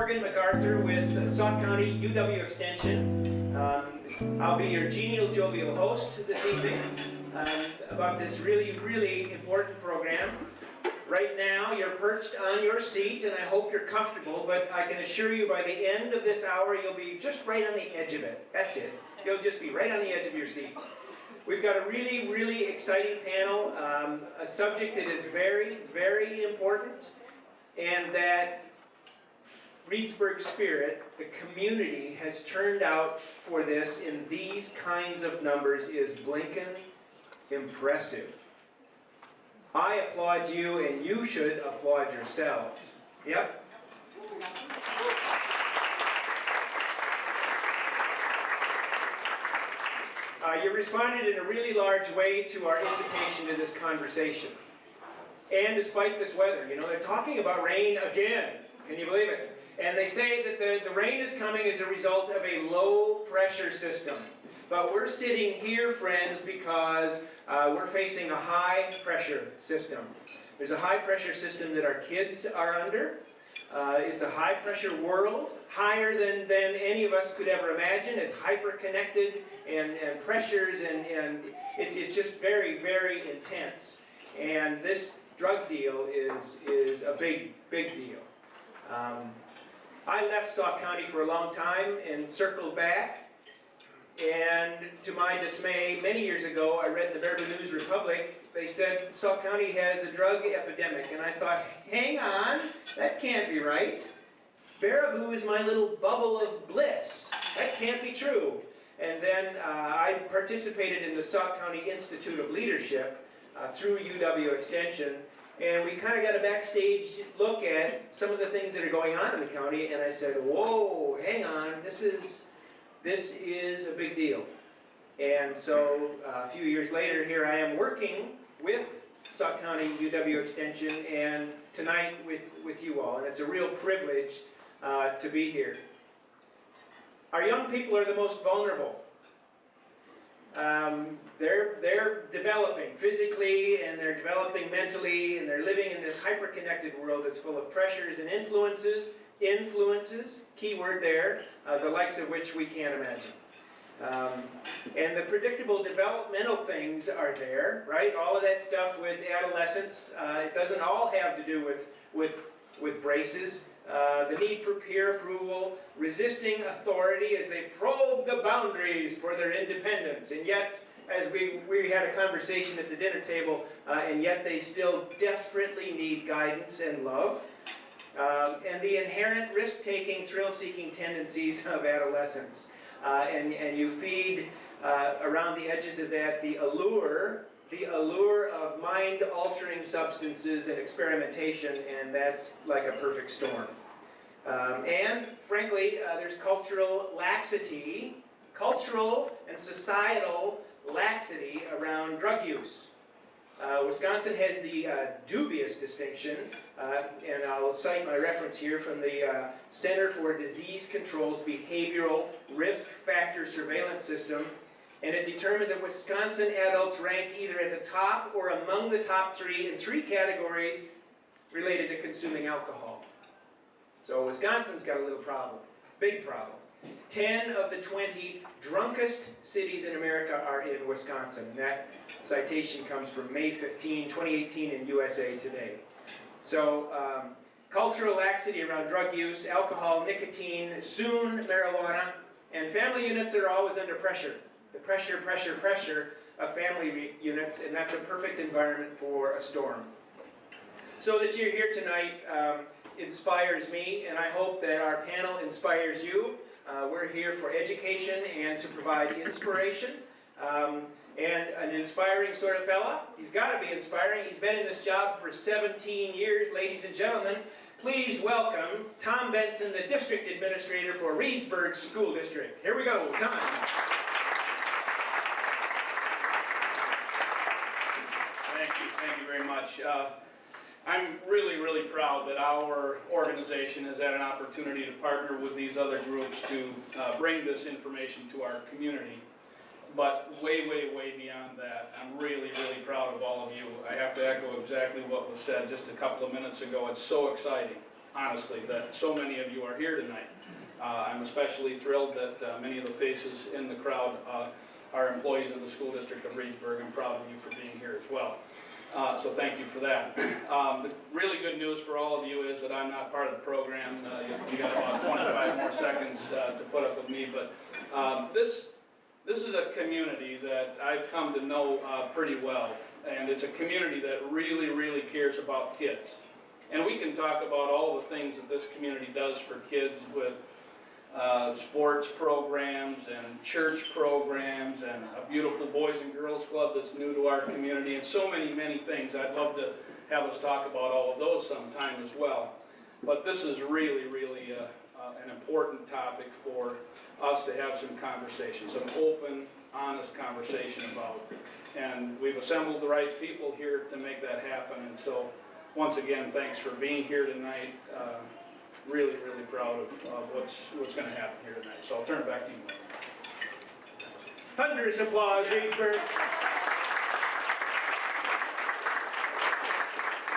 Morgan MacArthur with Sauk County UW Extension. I'll be your genial, jovial host this evening about this really important program. Right now, you're perched on your seat, and I hope you're comfortable, but I can assure you by the end of this hour, you'll be just right on the edge of it. That's it. You'll just be right on the edge of your seat. We've got a really exciting panel, a subject that is very important, and that Reedsburg spirit, the community, has turned out for this in these kinds of numbers is blinking impressive. I applaud you, and you should applaud yourselves. Yep. You responded in a really large way to our invitation to this conversation. And despite this weather, you know, they're talking about rain again. Can you believe it? And they say that the rain is coming as a result of a low pressure system. But we're sitting here, friends, because we're facing a high pressure system. There's a high pressure system that our kids are under. It's a high pressure world, higher than any of us could ever imagine. It's hyper connected and pressures and it's just very intense. And this drug deal is a big deal. I left Sauk County for a long time and circled back, and to my dismay, many years ago I read in the Baraboo News Republic, they said Sauk County has a drug epidemic, and I thought, hang on, that can't be right. Baraboo is my little bubble of bliss. That can't be true. And then I participated in the Sauk County Institute of Leadership through UW Extension, and we kind of got a backstage look at some of the things that are going on in the county, and I said, whoa, hang on, this is a big deal. And so a few years later, here I am working with Sauk County UW Extension, and tonight with you all, and it's a real privilege to be here. Our young people are the most vulnerable. They're developing physically, and they're developing mentally, and they're living in this hyper-connected world that's full of pressures and influences, key word there, the likes of which we can't imagine. And the predictable developmental things are there, right? All of that stuff with adolescence, it doesn't all have to do with braces. The need for peer approval, resisting authority as they probe the boundaries for their independence. And yet, as we had a conversation at the dinner table, and yet they still desperately need guidance and love. And the inherent risk-taking, thrill-seeking tendencies of adolescence. And you feed around the edges of that the allure of mind-altering substances and experimentation, and that's like a perfect storm. And frankly, there's cultural and societal laxity around drug use. Wisconsin has the dubious distinction, and I'll cite my reference here from the Center for Disease Control's Behavioral Risk Factor Surveillance System, and it determined that Wisconsin adults ranked either at the top or among the top three in three categories related to consuming alcohol. So Wisconsin's got a little problem, big problem. 10 of the 20 drunkest cities in America are in Wisconsin. That citation comes from May 15, 2018 in USA Today. So cultural laxity around drug use, alcohol, nicotine, soon marijuana, and family units are always under pressure. The pressure of family units, and that's a perfect environment for a storm. So that you're here tonight inspires me, and I hope that our panel inspires you. We're here for education and to provide inspiration. And an inspiring sort of fella. He's got to be inspiring. He's been in this job for 17 years, ladies and gentlemen. Please welcome Tom Benson, the District Administrator for Reedsburg School District. Here we go, Tom. Thank you very much. I'm really proud that our organization has had an opportunity to partner with these other groups to bring this information to our community. But way beyond that, I'm really proud of all of you. I have to echo exactly what was said just a couple of minutes ago. It's so exciting. honestly, that so many of you are here tonight. I'm especially thrilled that many of the faces in the crowd are employees of the School District of Reedsburg. I'm proud of you for being here as well. So thank you for that. The really good news for all of you is that I'm not part of the program. You got about 25 more seconds to put up with me, but this is a community that I've come to know pretty well, and it's a community that really, really cares about kids. And we can talk about all the things that this community does for kids with sports programs and church programs and a beautiful Boys and Girls Club that's new to our community, and so many, many things. I'd love to have us talk about all of those sometime as well. But this is really, really an important topic for us to have some conversation, some open, honest conversation about. And we've assembled the right people here to make that happen. And so, once again, thanks for being here tonight. Really, really proud of what's going to happen here tonight. So I'll turn it back to you. Thunderous applause, Reedsburg.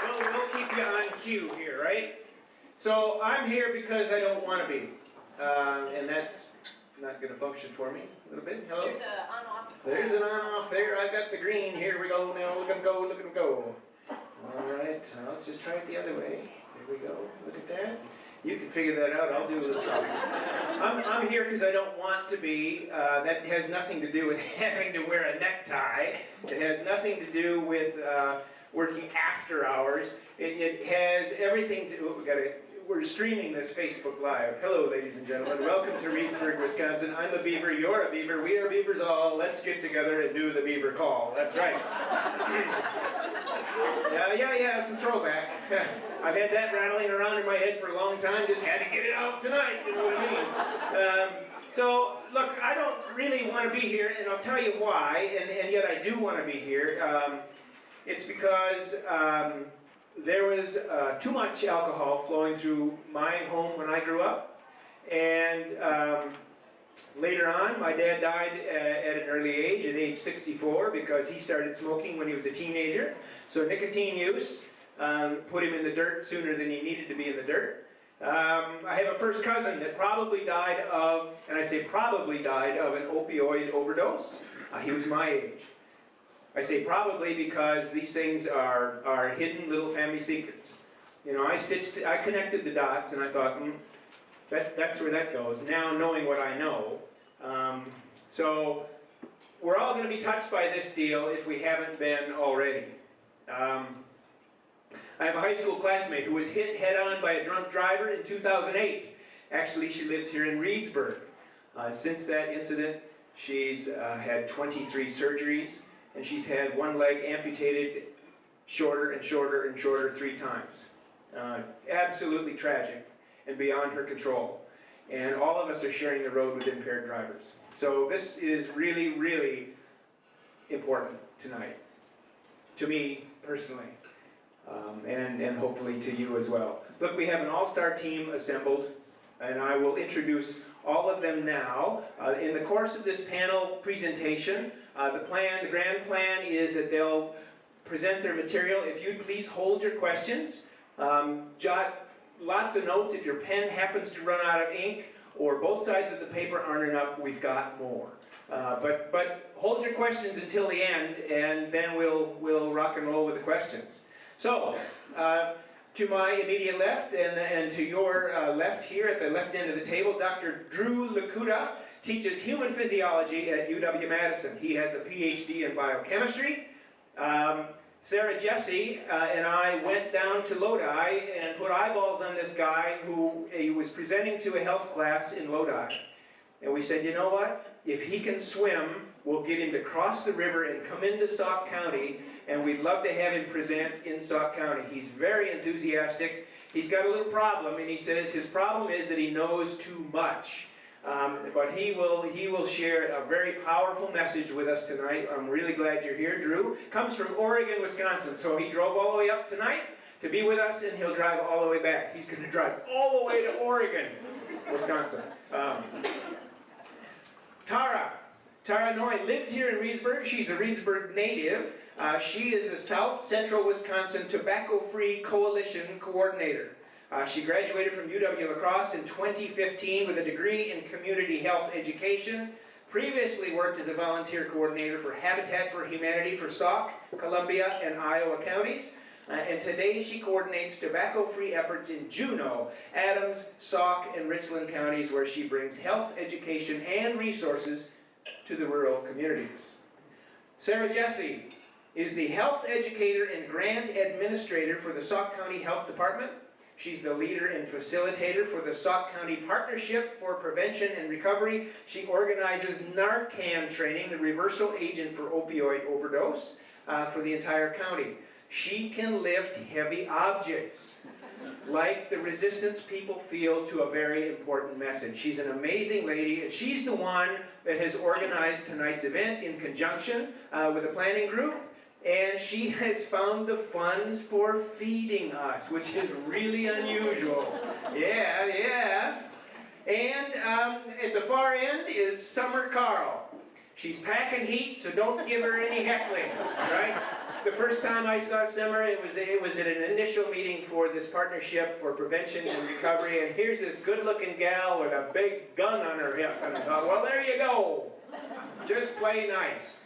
Well, we'll keep you on cue here, right? So I'm here because I don't want to be. And that's not going to function for me a little bit. Hello? There's an on-off. There's an on-off there. I've got the green. Here we go now. Look at him go. Look at him go. All right. Let's just try it the other way. There we go. Look at that. You can figure that out. I'll do a little talking. I'm here because I don't want to be. That has nothing to do with having to wear a necktie. It has nothing to do with working after hours. It has everything to. We're streaming this Facebook Live. Hello, ladies and gentlemen. Welcome to Reedsburg, Wisconsin. I'm a beaver. You're a beaver. We are beavers all. Let's get together and do the beaver call. That's right. Yeah. It's a throwback. I've had that rattling around in my head for a long time. Just had to get it out tonight. You know what I mean? So, look, I don't really want to be here, and I'll tell you why. And yet I do want to be here. It's because there was too much alcohol flowing through my home when I grew up. And later on, my dad died at an early age, at age 64, because he started smoking when he was a teenager. So nicotine use put him in the dirt sooner than he needed to be in the dirt. I have a first cousin that probably died of, and I say probably died of, an opioid overdose. He was my age. I say probably because these things are hidden little family secrets. You know, I connected the dots, and I thought, that's where that goes. Now, knowing what I know, so we're all going to be touched by this deal if we haven't been already. I have a high school classmate who was hit head-on by a drunk driver in 2008. Actually, she lives here in Reedsburg. Since that incident, she's had 23 surgeries. And she's had one leg amputated shorter and shorter and shorter 3 times. Absolutely tragic and beyond her control. And all of us are sharing the road with impaired drivers. So this is really, really important tonight. To me, personally. And hopefully to you as well. Look, we have an all-star team assembled. And I will introduce all of them now. In the course of this panel presentation, the grand plan is that they'll present their material. If you'd please hold your questions, jot lots of notes. If your pen happens to run out of ink or both sides of the paper aren't enough, we've got more. But hold your questions until the end, and then we'll rock and roll with the questions. So, to my immediate left and to your left here at the left end of the table, Dr. Drew Lakuta teaches human physiology at UW Madison. He has a PhD in biochemistry. Sarah Jesse and I went down to Lodi and put eyeballs on this guy who he was presenting to a health class in Lodi. And we said, you know what? If he can swim, we'll get him to cross the river and come into Sauk County, and we'd love to have him present in Sauk County. He's very enthusiastic. He's got a little problem, and he says his problem is that he knows too much. But he will share a very powerful message with us tonight. I'm really glad you're here. Drew comes from Oregon, Wisconsin, so he drove all the way up tonight to be with us, and he'll drive all the way back. He's going to drive all the way to Oregon, Wisconsin. Tara Noy lives here in Reedsburg. She's a Reedsburg native. She is the South Central Wisconsin Tobacco-Free Coalition Coordinator. She graduated from UW La Crosse in 2015 with a degree in community health education. Previously worked as a volunteer coordinator for Habitat for Humanity for Sauk, Columbia, and Iowa counties. And today she coordinates tobacco-free efforts in Juneau, Adams, Sauk, and Richland counties, where she brings health, education, and resources to the rural communities. Sarah Jesse is the health educator and grant administrator for the Sauk County Health Department. She's the leader and facilitator for the Sauk County Partnership for Prevention and Recovery. She organizes Narcan training, the reversal agent for opioid overdose, for the entire county. She can lift heavy objects, like the resistance people feel to a very important message. She's an amazing lady, and she's the one that has organized tonight's event in conjunction with the planning group. And she has found the funds for feeding us, which is really unusual. Yeah. And at the far end is Summer Carl. She's packing heat, so don't give her any heckling, right? The first time I saw Summer, it was at an initial meeting for this partnership for prevention and recovery, and here's this good-looking gal with a big gun on her hip, and I thought, well, there you go. Just play nice.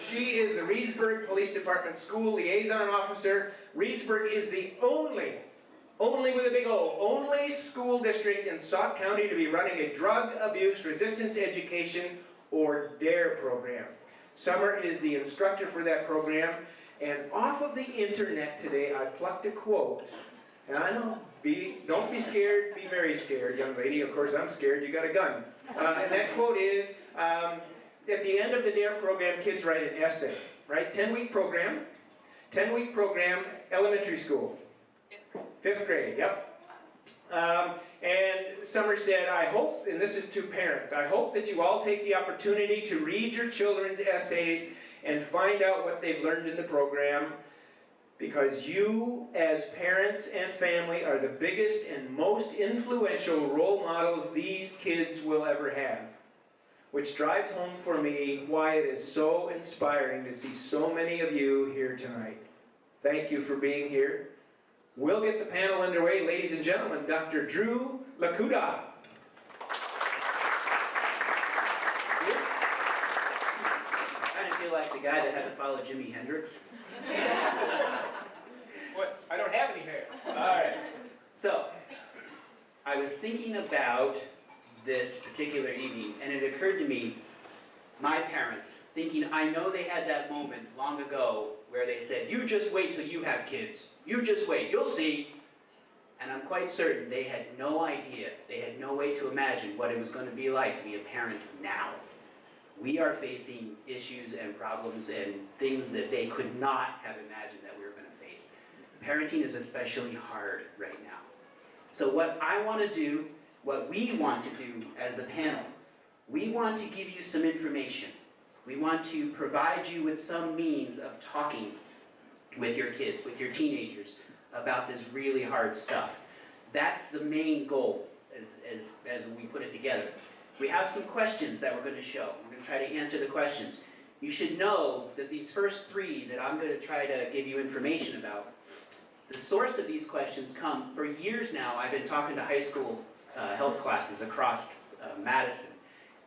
She is the Reedsburg Police Department School Liaison Officer. Reedsburg is the only with a big O, only school district in Sauk County to be running a drug abuse resistance education, or DARE program. Summer is the instructor for that program, and off of the internet today I plucked a quote, and I know, don't be scared, be very scared, young lady. Of course I'm scared, you got a gun. And that quote is, at the end of the DARE program, kids write an essay, right? 10-week program, elementary school. Fifth grade, yep. And Summer said, I hope, and this is to parents, I hope that you all take the opportunity to read your children's essays and find out what they've learned in the program, because you, as parents and family, are the biggest and most influential role models these kids will ever have. Which drives home for me why it is so inspiring to see so many of you here tonight. Thank you for being here. We'll get the panel underway. Ladies and gentlemen, Dr. Drew Lakuda. I kind of feel like the guy that had to follow Jimi Hendrix. What? I don't have any hair. All right. So, I was thinking about this particular evening, and it occurred to me, my parents, thinking, I know they had that moment long ago where they said, you just wait till you have kids. You just wait, you'll see. And I'm quite certain they had no idea, they had no way to imagine what it was going to be like to be a parent now. We are facing issues and problems and things that they could not have imagined that we were going to face. Parenting is especially hard right now. So what I want to do, what we want to do as the panel, we want to give you some information. We want to provide you with some means of talking with your kids, with your teenagers, about this really hard stuff. That's the main goal as we put it together. We have some questions that we're going to show. We're going to try to answer the questions. You should know that these first three that I'm going to try to give you information about, the source of these questions come, for years now, I've been talking to high school health classes across Madison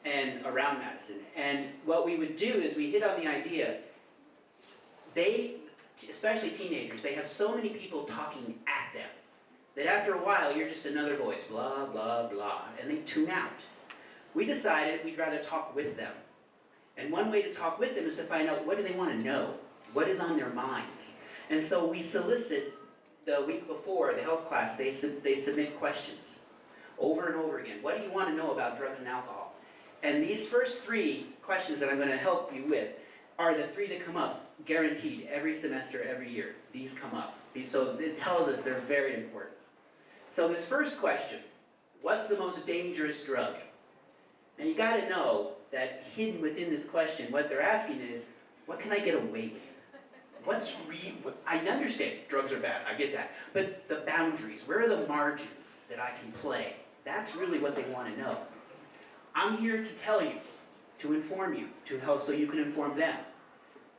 and around Madison. And what we would do is we hit on the idea, they, especially teenagers, they have so many people talking at them that after a while you're just another voice, blah, blah, blah, and they tune out. We decided we'd rather talk with them. And one way to talk with them is to find out what do they want to know, what is on their minds. And so we solicit, the week before the health class, they submit questions over and over again. What do you want to know about drugs and alcohol? And these first three questions that I'm going to help you with are the three that come up, guaranteed, every semester, every year. These come up. So it tells us they're very important. So this first question, what's the most dangerous drug? And you got to know that hidden within this question, what they're asking is, what can I get away with? I understand drugs are bad, I get that. But the boundaries, where are the margins that I can play? That's really what they want to know. I'm here to tell you, to inform you, to help so you can inform them.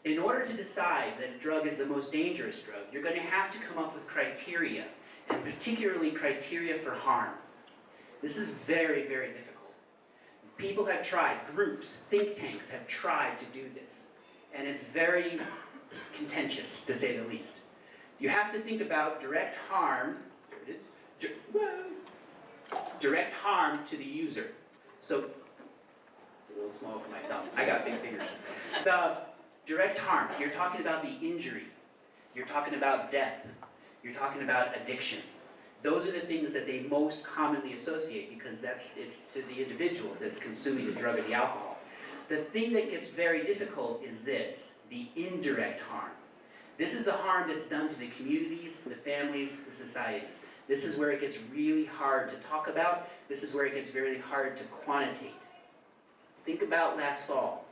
In order to decide that a drug is the most dangerous drug, you're going to have to come up with criteria. and particularly criteria for harm. This is very, very difficult. People have tried, groups, think tanks have tried to do this, and it's very contentious, to say the least. You have to think about direct harm, there it is, direct harm to the user. So, it's a little small for my thumb, I got big fingers. The direct harm, you're talking about the injury, you're talking about death, you're talking about addiction. Those are the things that they most commonly associate because it's to the individual that's consuming the drug or the alcohol. The thing that gets very difficult is this, the indirect harm. This is the harm that's done to the communities, the families, the societies. This is where it gets really hard to talk about. This is where it gets very hard to quantitate. Think about last fall.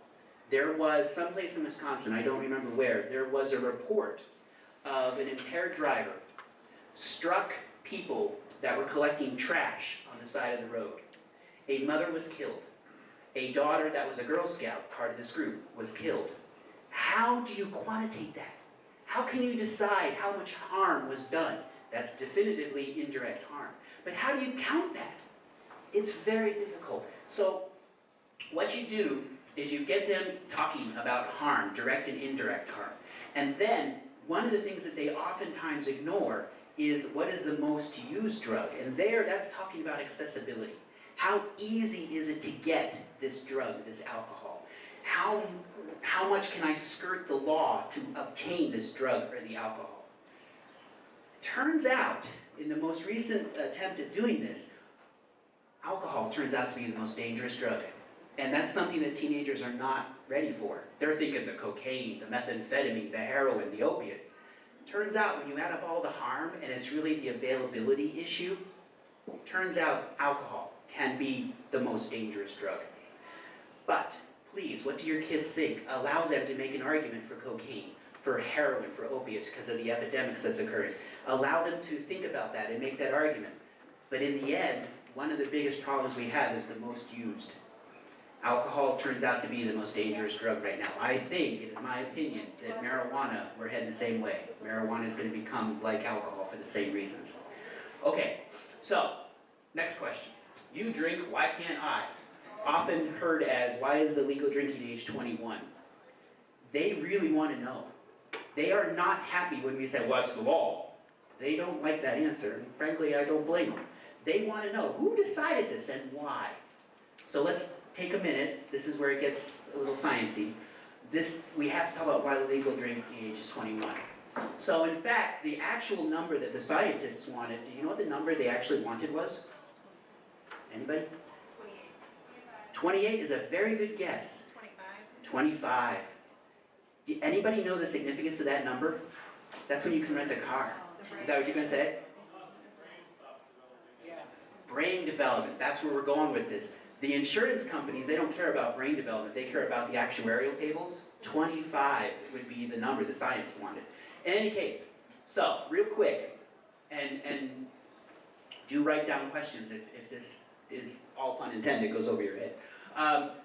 There was someplace in Wisconsin, I don't remember where, there was a report of an impaired driver struck people that were collecting trash on the side of the road. A mother was killed. A daughter that was a Girl Scout, part of this group, was killed. How do you quantitate that? How can you decide how much harm was done? That's definitively indirect harm. But how do you count that? It's very difficult. So what you do is you get them talking about harm, direct and indirect harm. And then one of the things that they oftentimes ignore is what is the most used drug. And there, that's talking about accessibility. How easy is it to get this drug, this alcohol? How much can I skirt the law to obtain this drug or the alcohol? Turns out, in the most recent attempt at doing this, alcohol turns out to be the most dangerous drug. And that's something that teenagers are not ready for. They're thinking the cocaine, the methamphetamine, the heroin, the opiates. Turns out when you add up all the harm and it's really the availability issue, turns out alcohol can be the most dangerous drug. But please, what do your kids think? Allow them to make an argument for cocaine, for heroin, for opiates because of the epidemics that's occurring. Allow them to think about that and make that argument. But in the end, one of the biggest problems we have is the most used. Alcohol turns out to be the most dangerous drug right now. I think, it is my opinion, that marijuana, we're heading the same way. Marijuana is going to become like alcohol for the same reasons. Okay, so, next question. You drink, why can't I? Often heard as, why is the legal drinking age 21? They really want to know. They are not happy when we say, what's the law? They don't like that answer, and frankly, I don't blame them. They want to know, who decided this and why? So let's take a minute. This is where it gets a little sciencey. We have to talk about why the legal drinking age is 21. So in fact, the actual number that the scientists wanted, do you know what the number they actually wanted was? Anybody? 28 is a very good guess. 25. Do anybody know the significance of that number? That's when you can rent a car. Is that what you're going to say? Brain development. That's where we're going with this. The insurance companies, they don't care about brain development. They care about the actuarial tables. 25 would be the number the scientists wanted. In any case, so real quick, and do write down questions if this is, all pun intended, goes over your head.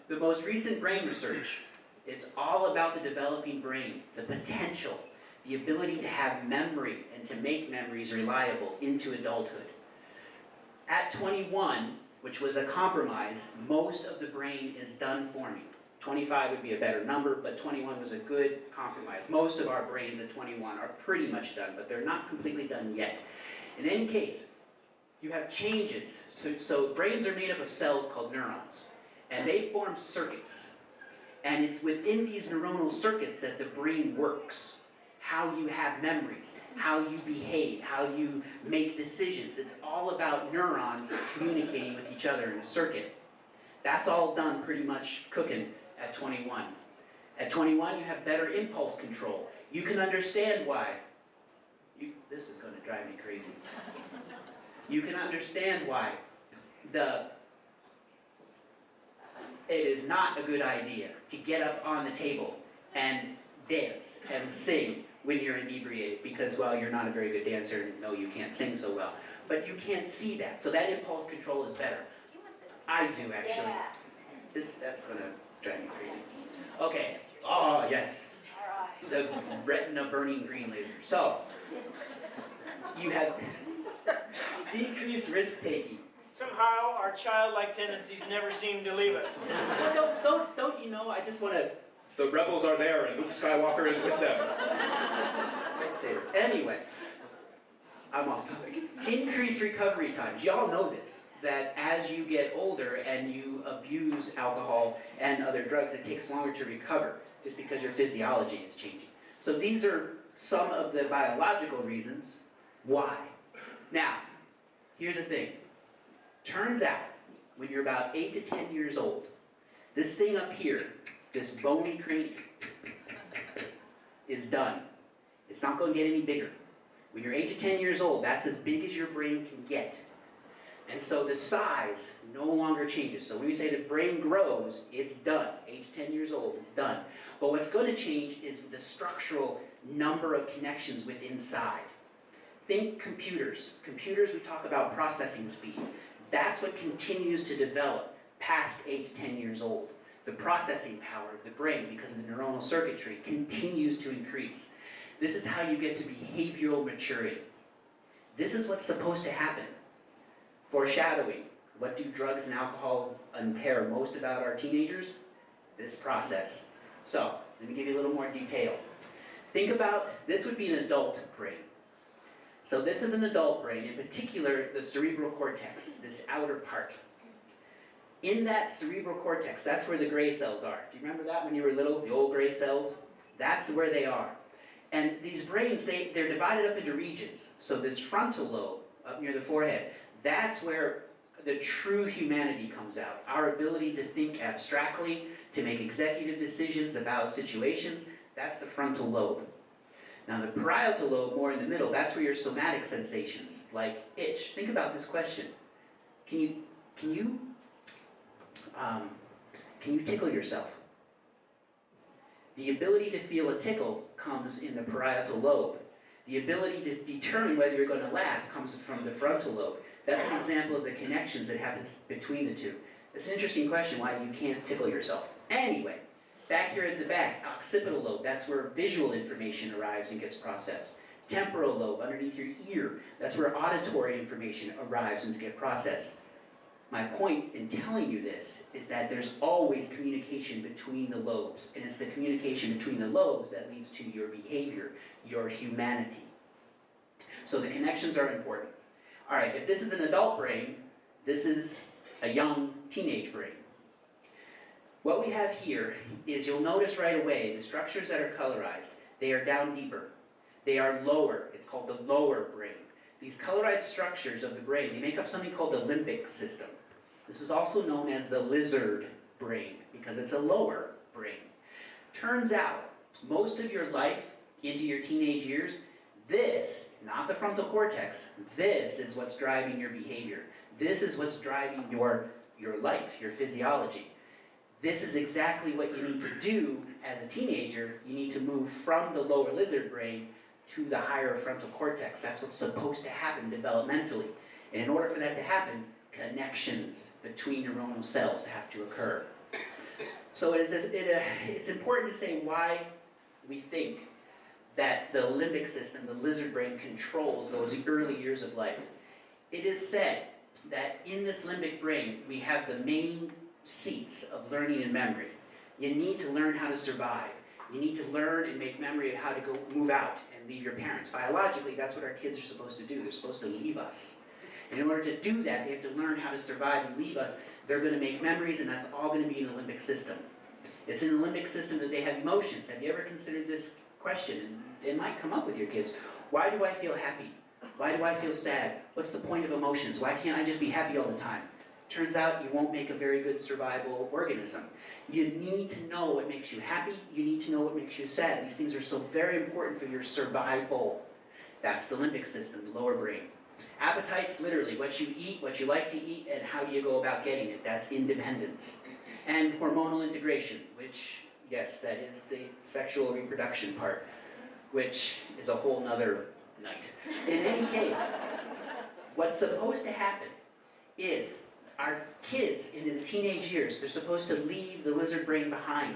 The most recent brain research, it's all about the developing brain, the potential, the ability to have memory and to make memories reliable into adulthood. At 21, which was a compromise, most of the brain is done forming. 25 would be a better number, but 21 was a good compromise. Most of our brains at 21 are pretty much done, but they're not completely done yet. In any case, you have changes. So brains are made up of cells called neurons, and they form circuits. And it's within these neuronal circuits that the brain works. How you have memories, how you behave, how you make decisions. It's all about neurons communicating with each other in a circuit. That's all done pretty much cooking at 21. At 21, you have better impulse control. You can understand why. This is going to drive me crazy. You can understand why it is not a good idea to get up on the table and dance and sing when you're inebriated because, well, you're not a very good dancer and no, you can't sing so well. But you can't see that, so that impulse control is better. I do, actually. Yeah. That's going to drive me crazy. Okay. Oh, yes. The retina burning green laser. So, you have, Decreased risk-taking. Somehow, our childlike tendencies never seem to leave us. Well, don't you know, I just want to... The rebels are there and Luke Skywalker is with them. Lightsaber. Anyway, I'm off topic. Increased recovery times. Y'all know this, that as you get older and you abuse alcohol and other drugs, it takes longer to recover just because your physiology is changing. So these are some of the biological reasons why. Now, here's the thing. Turns out, when you're about 8 to 10 years old, this thing up here, this bony cranium, is done. It's not going to get any bigger. When you're 8 to 10 years old, that's as big as your brain can get. And so the size no longer changes. So when you say the brain grows, it's done. 8 to 10 years old, it's done. But what's going to change is the structural number of connections with inside. Think computers. Computers, we talk about processing speed. That's what continues to develop past 8 to 10 years old. The processing power of the brain, because of the neuronal circuitry, continues to increase. This is how you get to behavioral maturity. This is what's supposed to happen. Foreshadowing. What do drugs and alcohol impair most about our teenagers? This process. So, let me give you a little more detail. Think about, this would be an adult brain. So this is an adult brain, in particular the cerebral cortex, this outer part. In that cerebral cortex, that's where the gray cells are. Do you remember that when you were little, the old gray cells? That's where they are. And these brains, they're divided up into regions. So this frontal lobe, up near the forehead, that's where the true humanity comes out. Our ability to think abstractly, to make executive decisions about situations, that's the frontal lobe. Now the parietal lobe, more in the middle, that's where your somatic sensations, like itch. Think about this question. Can you tickle yourself? The ability to feel a tickle comes in the parietal lobe. The ability to determine whether you're going to laugh comes from the frontal lobe. That's an example of the connections that happens between the two. It's an interesting question why you can't tickle yourself. Anyway, back here at the back, occipital lobe, that's where visual information arrives and gets processed. Temporal lobe, underneath your ear, that's where auditory information arrives and gets processed. My point in telling you this is that there's always communication between the lobes, and it's the communication between the lobes that leads to your behavior, your humanity. So the connections are important. All right, if this is an adult brain, this is a young teenage brain. What we have here is, you'll notice right away, the structures that are colorized, they are down deeper. They are lower. It's called the lower brain. These colorized structures of the brain, they make up something called the limbic system. This is also known as the lizard brain, because it's a lower brain. Turns out, most of your life into your teenage years, this, not the frontal cortex, this is what's driving your behavior. This is what's driving your life, your physiology. This is exactly what you need to do as a teenager. You need to move from the lower lizard brain to the higher frontal cortex. That's what's supposed to happen developmentally. And in order for that to happen, connections between neuronal cells have to occur. So it's important to say why we think that the limbic system, the lizard brain, controls those early years of life. It is said that in this limbic brain, we have the main seats of learning and memory. You need to learn how to survive. You need to learn and make memory of how to go move out and leave your parents. Biologically, that's what our kids are supposed to do. They're supposed to leave us. And in order to do that, they have to learn how to survive and leave us. They're going to make memories, and that's all going to be in the limbic system. It's in the limbic system that they have emotions. Have you ever considered this question? And it might come up with your kids. Why do I feel happy? Why do I feel sad? What's the point of emotions? Why can't I just be happy all the time? Turns out you won't make a very good survival organism. You need to know what makes you happy. You need to know what makes you sad. These things are so very important for your survival. That's the limbic system, the lower brain. Appetite's literally what you eat, what you like to eat, and how do you go about getting it. That's independence. And hormonal integration, which, yes, that is the sexual reproduction part, which is a whole nother night. In any case, what's supposed to happen is our kids in the teenage years, they're supposed to leave the lizard brain behind.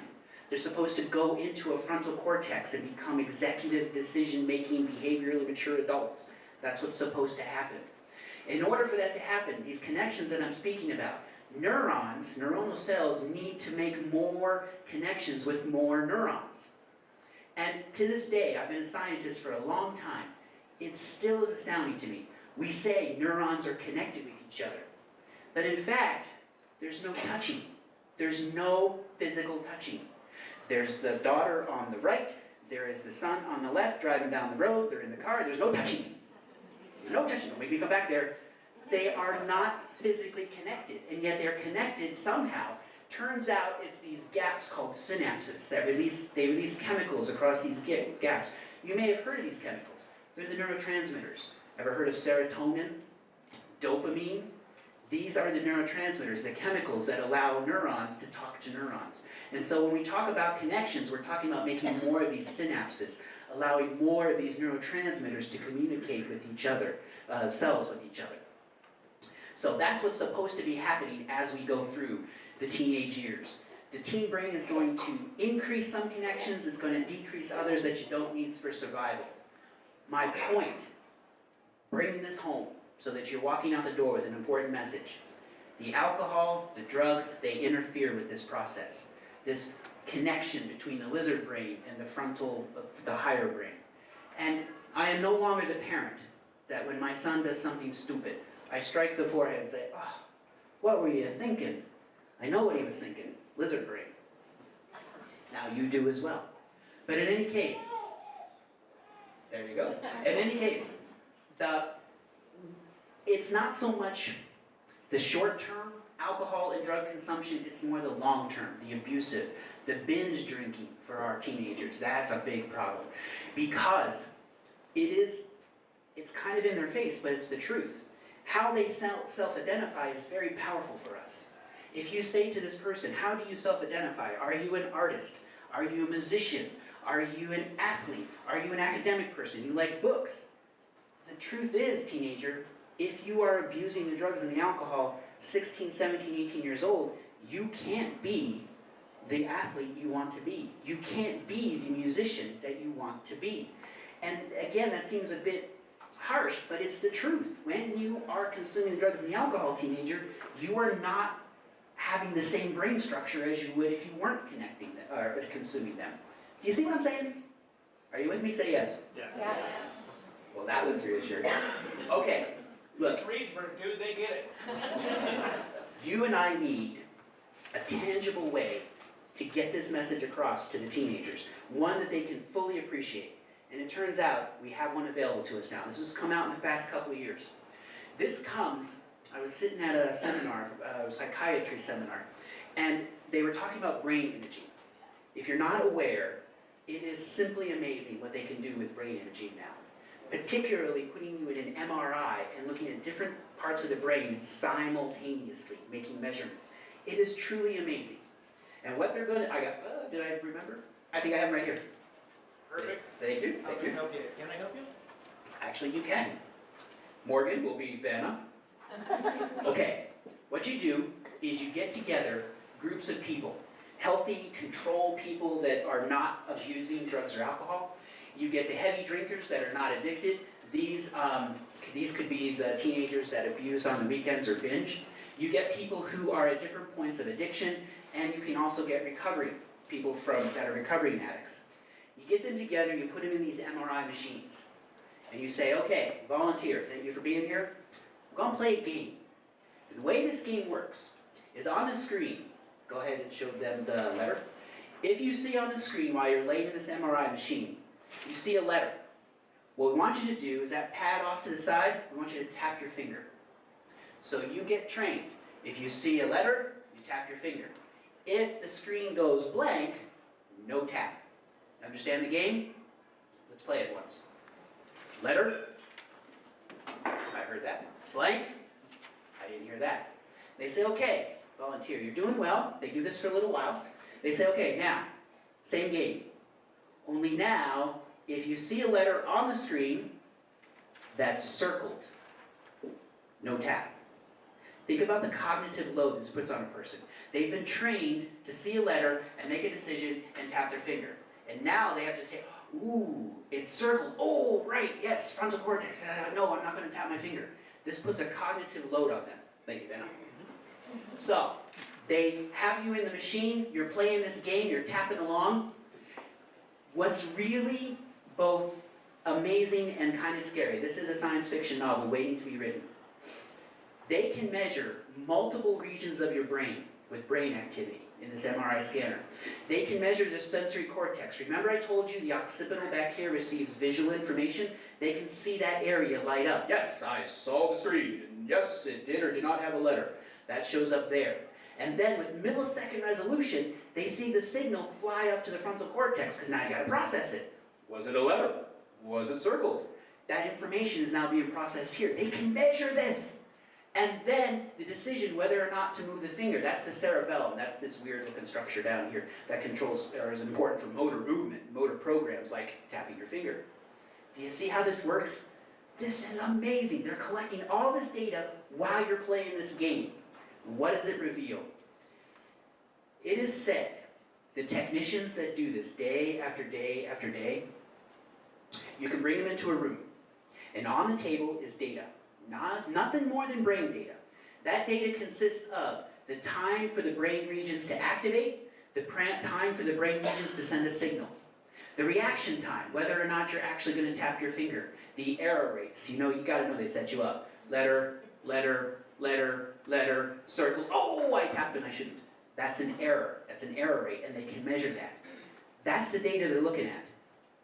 They're supposed to go into a frontal cortex and become executive, decision-making, behaviorally mature adults. That's what's supposed to happen. In order for that to happen, these connections that I'm speaking about, neurons, neuronal cells, need to make more connections with more neurons. And to this day, I've been a scientist for a long time, it still is astounding to me. We say neurons are connected with each other. But in fact, there's no touching. There's no physical touching. There's the daughter on the right, there is the son on the left driving down the road, they're in the car, there's no touching. No touching, don't make me come back there. They are not physically connected, and yet they're connected somehow. Turns out it's these gaps called synapses that release chemicals across these gaps. You may have heard of these chemicals. They're the neurotransmitters. Ever heard of serotonin, dopamine? These are the neurotransmitters, the chemicals that allow neurons to talk to neurons. And so when we talk about connections, we're talking about making more of these synapses, allowing more of these neurotransmitters to communicate with each other, cells with each other. So that's what's supposed to be happening as we go through the teenage years. The teen brain is going to increase some connections, it's going to decrease others that you don't need for survival. My point, bringing this home so that you're walking out the door with an important message. The alcohol, the drugs, they interfere with this process. This connection between the lizard brain and the frontal, the higher brain. And I am no longer the parent that when my son does something stupid, I strike the forehead and say, oh, what were you thinking? I know what he was thinking, lizard brain. Now you do as well. But in any case, there you go. In any case, it's not so much the short-term alcohol and drug consumption, it's more the long-term, the abusive, the binge drinking for our teenagers. That's a big problem. Because it's kind of in their face, but it's the truth. How they self-identify is very powerful for us. If you say to this person, how do you self-identify? Are you an artist? Are you a musician? Are you an athlete? Are you an academic person? You like books? The truth is, teenager, if you are abusing the drugs and the alcohol, 16, 17, 18 years old, you can't be the athlete you want to be. You can't be the musician that you want to be. And again, that seems a bit harsh, but it's the truth. When you are consuming the drugs and the alcohol, teenager, you are not having the same brain structure as you would if you weren't connecting them, or consuming them. Do you see what I'm saying? Are you with me? Say yes. Yes. Yes. Well, that was reassuring. Okay, look. It's Reedsburg, dude, they get it. You and I need a tangible way to get this message across to the teenagers, one that they can fully appreciate. And it turns out we have one available to us now. This has come out in the past couple of years. This comes, I was sitting at a seminar, a psychiatry seminar, and they were talking about brain imaging. If you're not aware, it is simply amazing what they can do with brain imaging now. Particularly putting you in an MRI and looking at different parts of the brain simultaneously, making measurements. It is truly amazing. And what they're going to, did I remember? I think I have them right here. Perfect. Thank you, How thank can I you. help you? Can I help you? Actually, you can. Morgan will be Vanna. Okay, what you do is you get together groups of people, healthy, controlled people that are not abusing drugs or alcohol. You get the heavy drinkers that are not addicted. These could be the teenagers that abuse on the weekends or binge. You get people who are at different points of addiction, and you can also get recovery, people that are recovering addicts. You get them together, you put them in these MRI machines, and you say, okay, volunteer, thank you for being here. We're going to play a game. And the way this game works is on the screen, go ahead and show them the letter. If you see on the screen while you're laying in this MRI machine, you see a letter. What we want you to do is that pad off to the side, we want you to tap your finger. So you get trained. If you see a letter, you tap your finger. If the screen goes blank, no tap. Understand the game? Let's play it once. Letter. I heard that. Blank. I didn't hear that. They say, okay, volunteer, you're doing well. They do this for a little while. They say, okay, now, same game. Only now, if you see a letter on the screen that's circled, no tap. Think about the cognitive load this puts on a person. They've been trained to see a letter and make a decision and tap their finger. And now they have to take, ooh, it's circled. Oh, right, yes, frontal cortex. No, I'm not going to tap my finger. This puts a cognitive load on them. Thank you, Ben. So, they have you in the machine, you're playing this game, you're tapping along. What's really both amazing and kind of scary, this is a science fiction novel waiting to be written. They can measure multiple regions of your brain with brain activity in this MRI scanner. They can measure the sensory cortex. Remember I told you the occipital back here receives visual information? They can see that area light up. Yes, I saw the screen. And yes, it did or did not have a letter. That shows up there. And then with millisecond resolution, they see the signal fly up to the frontal cortex, because now you gotta process it. Was it a letter? Was it circled? That information is now being processed here. They can measure this. And then the decision whether or not to move the finger, that's the cerebellum, that's this weird looking structure down here that controls, or is important for motor movement, motor programs like tapping your finger. Do you see how this works? This is amazing. They're collecting all this data while you're playing this game. What does it reveal? It is said, the technicians that do this day after day after day, you can bring them into a room, and on the table is data. Nothing more than brain data. That data consists of the time for the brain regions to activate, the time for the brain regions to send a signal, the reaction time, whether or not you're actually going to tap your finger, the error rates. You got to know they set you up. Letter, letter, letter, letter, circle. Oh, I tapped and I shouldn't. That's an error. That's an error rate, and they can measure that. That's the data they're looking at.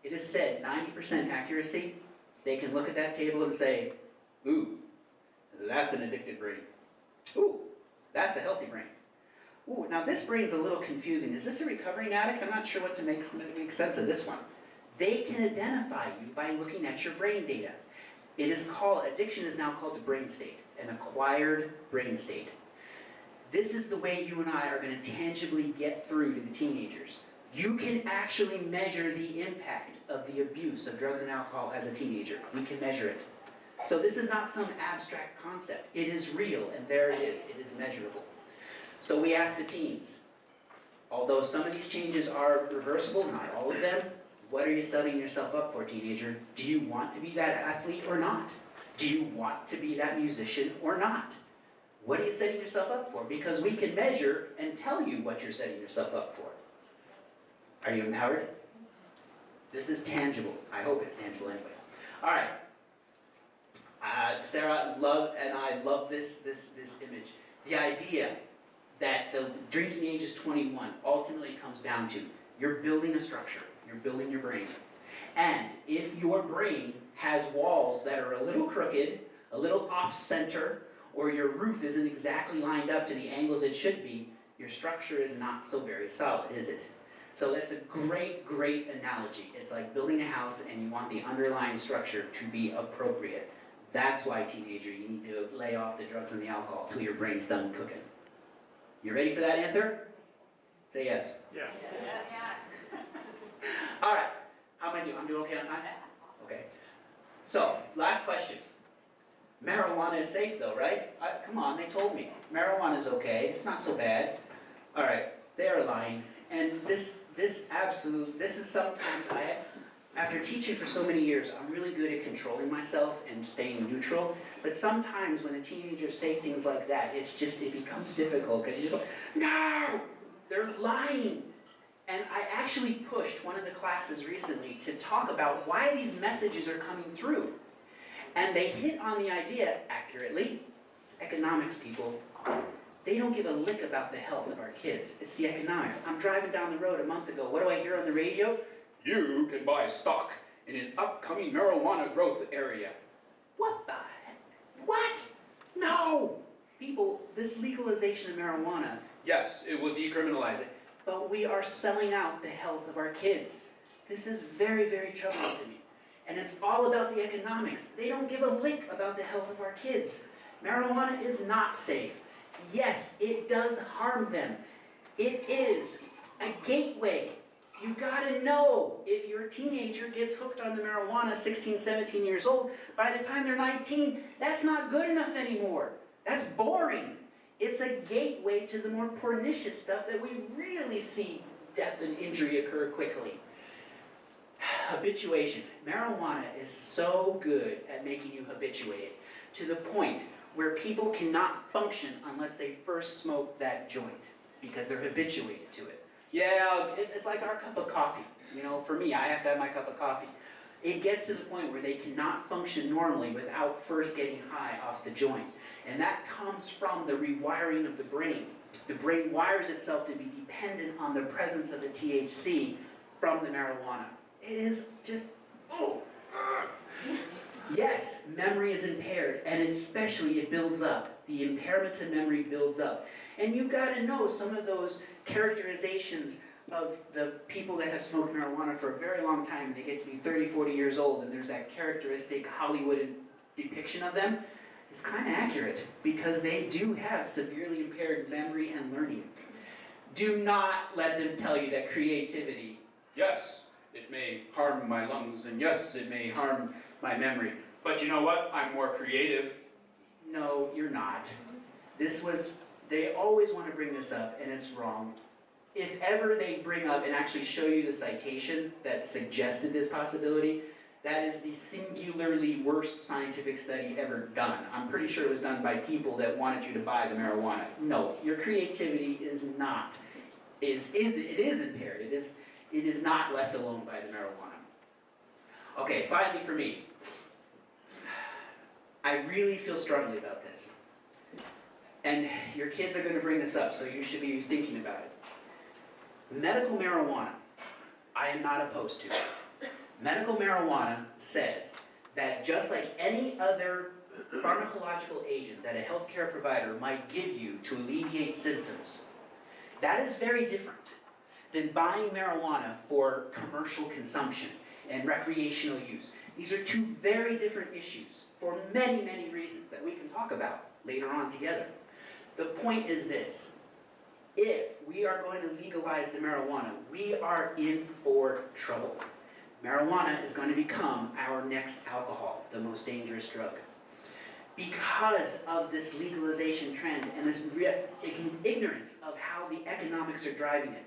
It is said 90% accuracy. They can look at that table and say, ooh, that's an addicted brain. Ooh, that's a healthy brain. Ooh, now this brain's a little confusing. Is this a recovering addict? I'm not sure what to make sense of this one. They can identify you by looking at your brain data. Addiction is now called the brain state, an acquired brain state. This is the way you and I are going to tangibly get through to the teenagers. You can actually measure the impact of the abuse of drugs and alcohol as a teenager. We can measure it. So this is not some abstract concept. It is real, and there it is. It is measurable. So we ask the teens, although some of these changes are reversible, not all of them, what are you setting yourself up for, teenager? Do you want to be that athlete or not? Do you want to be that musician or not? What are you setting yourself up for? Because we can measure and tell you what you're setting yourself up for. Are you empowered? This is tangible. I hope it's tangible anyway. All right. Sarah and I love this image. The idea that the drinking age is 21 ultimately comes down to you're building a structure. You're building your brain. And if your brain has walls that are a little crooked, a little off-center, or your roof isn't exactly lined up to the angles it should be, your structure is not so very solid, is it? So that's a great, great analogy. It's like building a house and you want the underlying structure to be appropriate. That's why, teenager, you need to lay off the drugs and the alcohol till your brain's done cooking. You ready for that answer? Say yes. Yes. All right. How am I doing? I'm doing okay on time? Okay. So, last question. Marijuana is safe though, right? Come on, they told me. Marijuana is okay. It's not so bad. All right. They are lying. And this is sometimes after teaching for so many years, I'm really good at controlling myself and staying neutral. But sometimes when a teenager say things like that, it becomes difficult because you're just like, no, they're lying. And I actually pushed one of the classes recently to talk about why these messages are coming through. And they hit on the idea accurately. It's economics, people. They don't give a lick about the health of our kids. It's the economics. I'm driving down the road a month ago. What do I hear on the radio? You can buy stock in an upcoming marijuana growth area. What the heck? What? No! People, this legalization of marijuana, yes, it will decriminalize it, but we are selling out the health of our kids. This is very, very troubling to me. And it's all about the economics. They don't give a lick about the health of our kids. Marijuana is not safe. Yes, it does harm them. It is a gateway. You gotta know if your teenager gets hooked on the marijuana, 16, 17 years old, by the time they're 19, that's not good enough anymore. That's boring. It's a gateway to the more pernicious stuff that we really see death and injury occur quickly. Habituation. Marijuana is so good at making you habituated to the point where people cannot function unless they first smoke that joint because they're habituated to it. Yeah, it's like our cup of coffee. You know, for me, I have to have my cup of coffee. It gets to the point where they cannot function normally without first getting high off the joint. And that comes from the rewiring of the brain. The brain wires itself to be dependent on the presence of the THC from the marijuana. It is just, oh. Yes, memory is impaired, and especially it builds up. The impairment to memory builds up. And you've got to know some of those characterizations of the people that have smoked marijuana for a very long time. They get to be 30, 40 years old, and there's that characteristic Hollywood depiction of them. It's kind of accurate, because they do have severely impaired memory and learning. Do not let them tell you that creativity, yes, it may harm my lungs, and yes, it may harm my memory. But you know what? I'm more creative. No, you're not. They always want to bring this up, and it's wrong. If ever they bring up and actually show you the citation that suggested this possibility, that is the singularly worst scientific study ever done. I'm pretty sure it was done by people that wanted you to buy the marijuana. No, your creativity is not. It is impaired. It is not left alone by the marijuana. Okay, finally for me. I really feel strongly about this. And your kids are going to bring this up, so you should be thinking about it. Medical marijuana, I am not opposed to. Medical marijuana says that just like any other pharmacological agent that a healthcare provider might give you to alleviate symptoms, that is very different than buying marijuana for commercial consumption and recreational use. These are two very different issues for many, many reasons that we can talk about later on together. The point is this: if we are going to legalize the marijuana, we are in for trouble. Marijuana is going to become our next alcohol, the most dangerous drug. Because of this legalization trend and this ignorance of how the economics are driving it,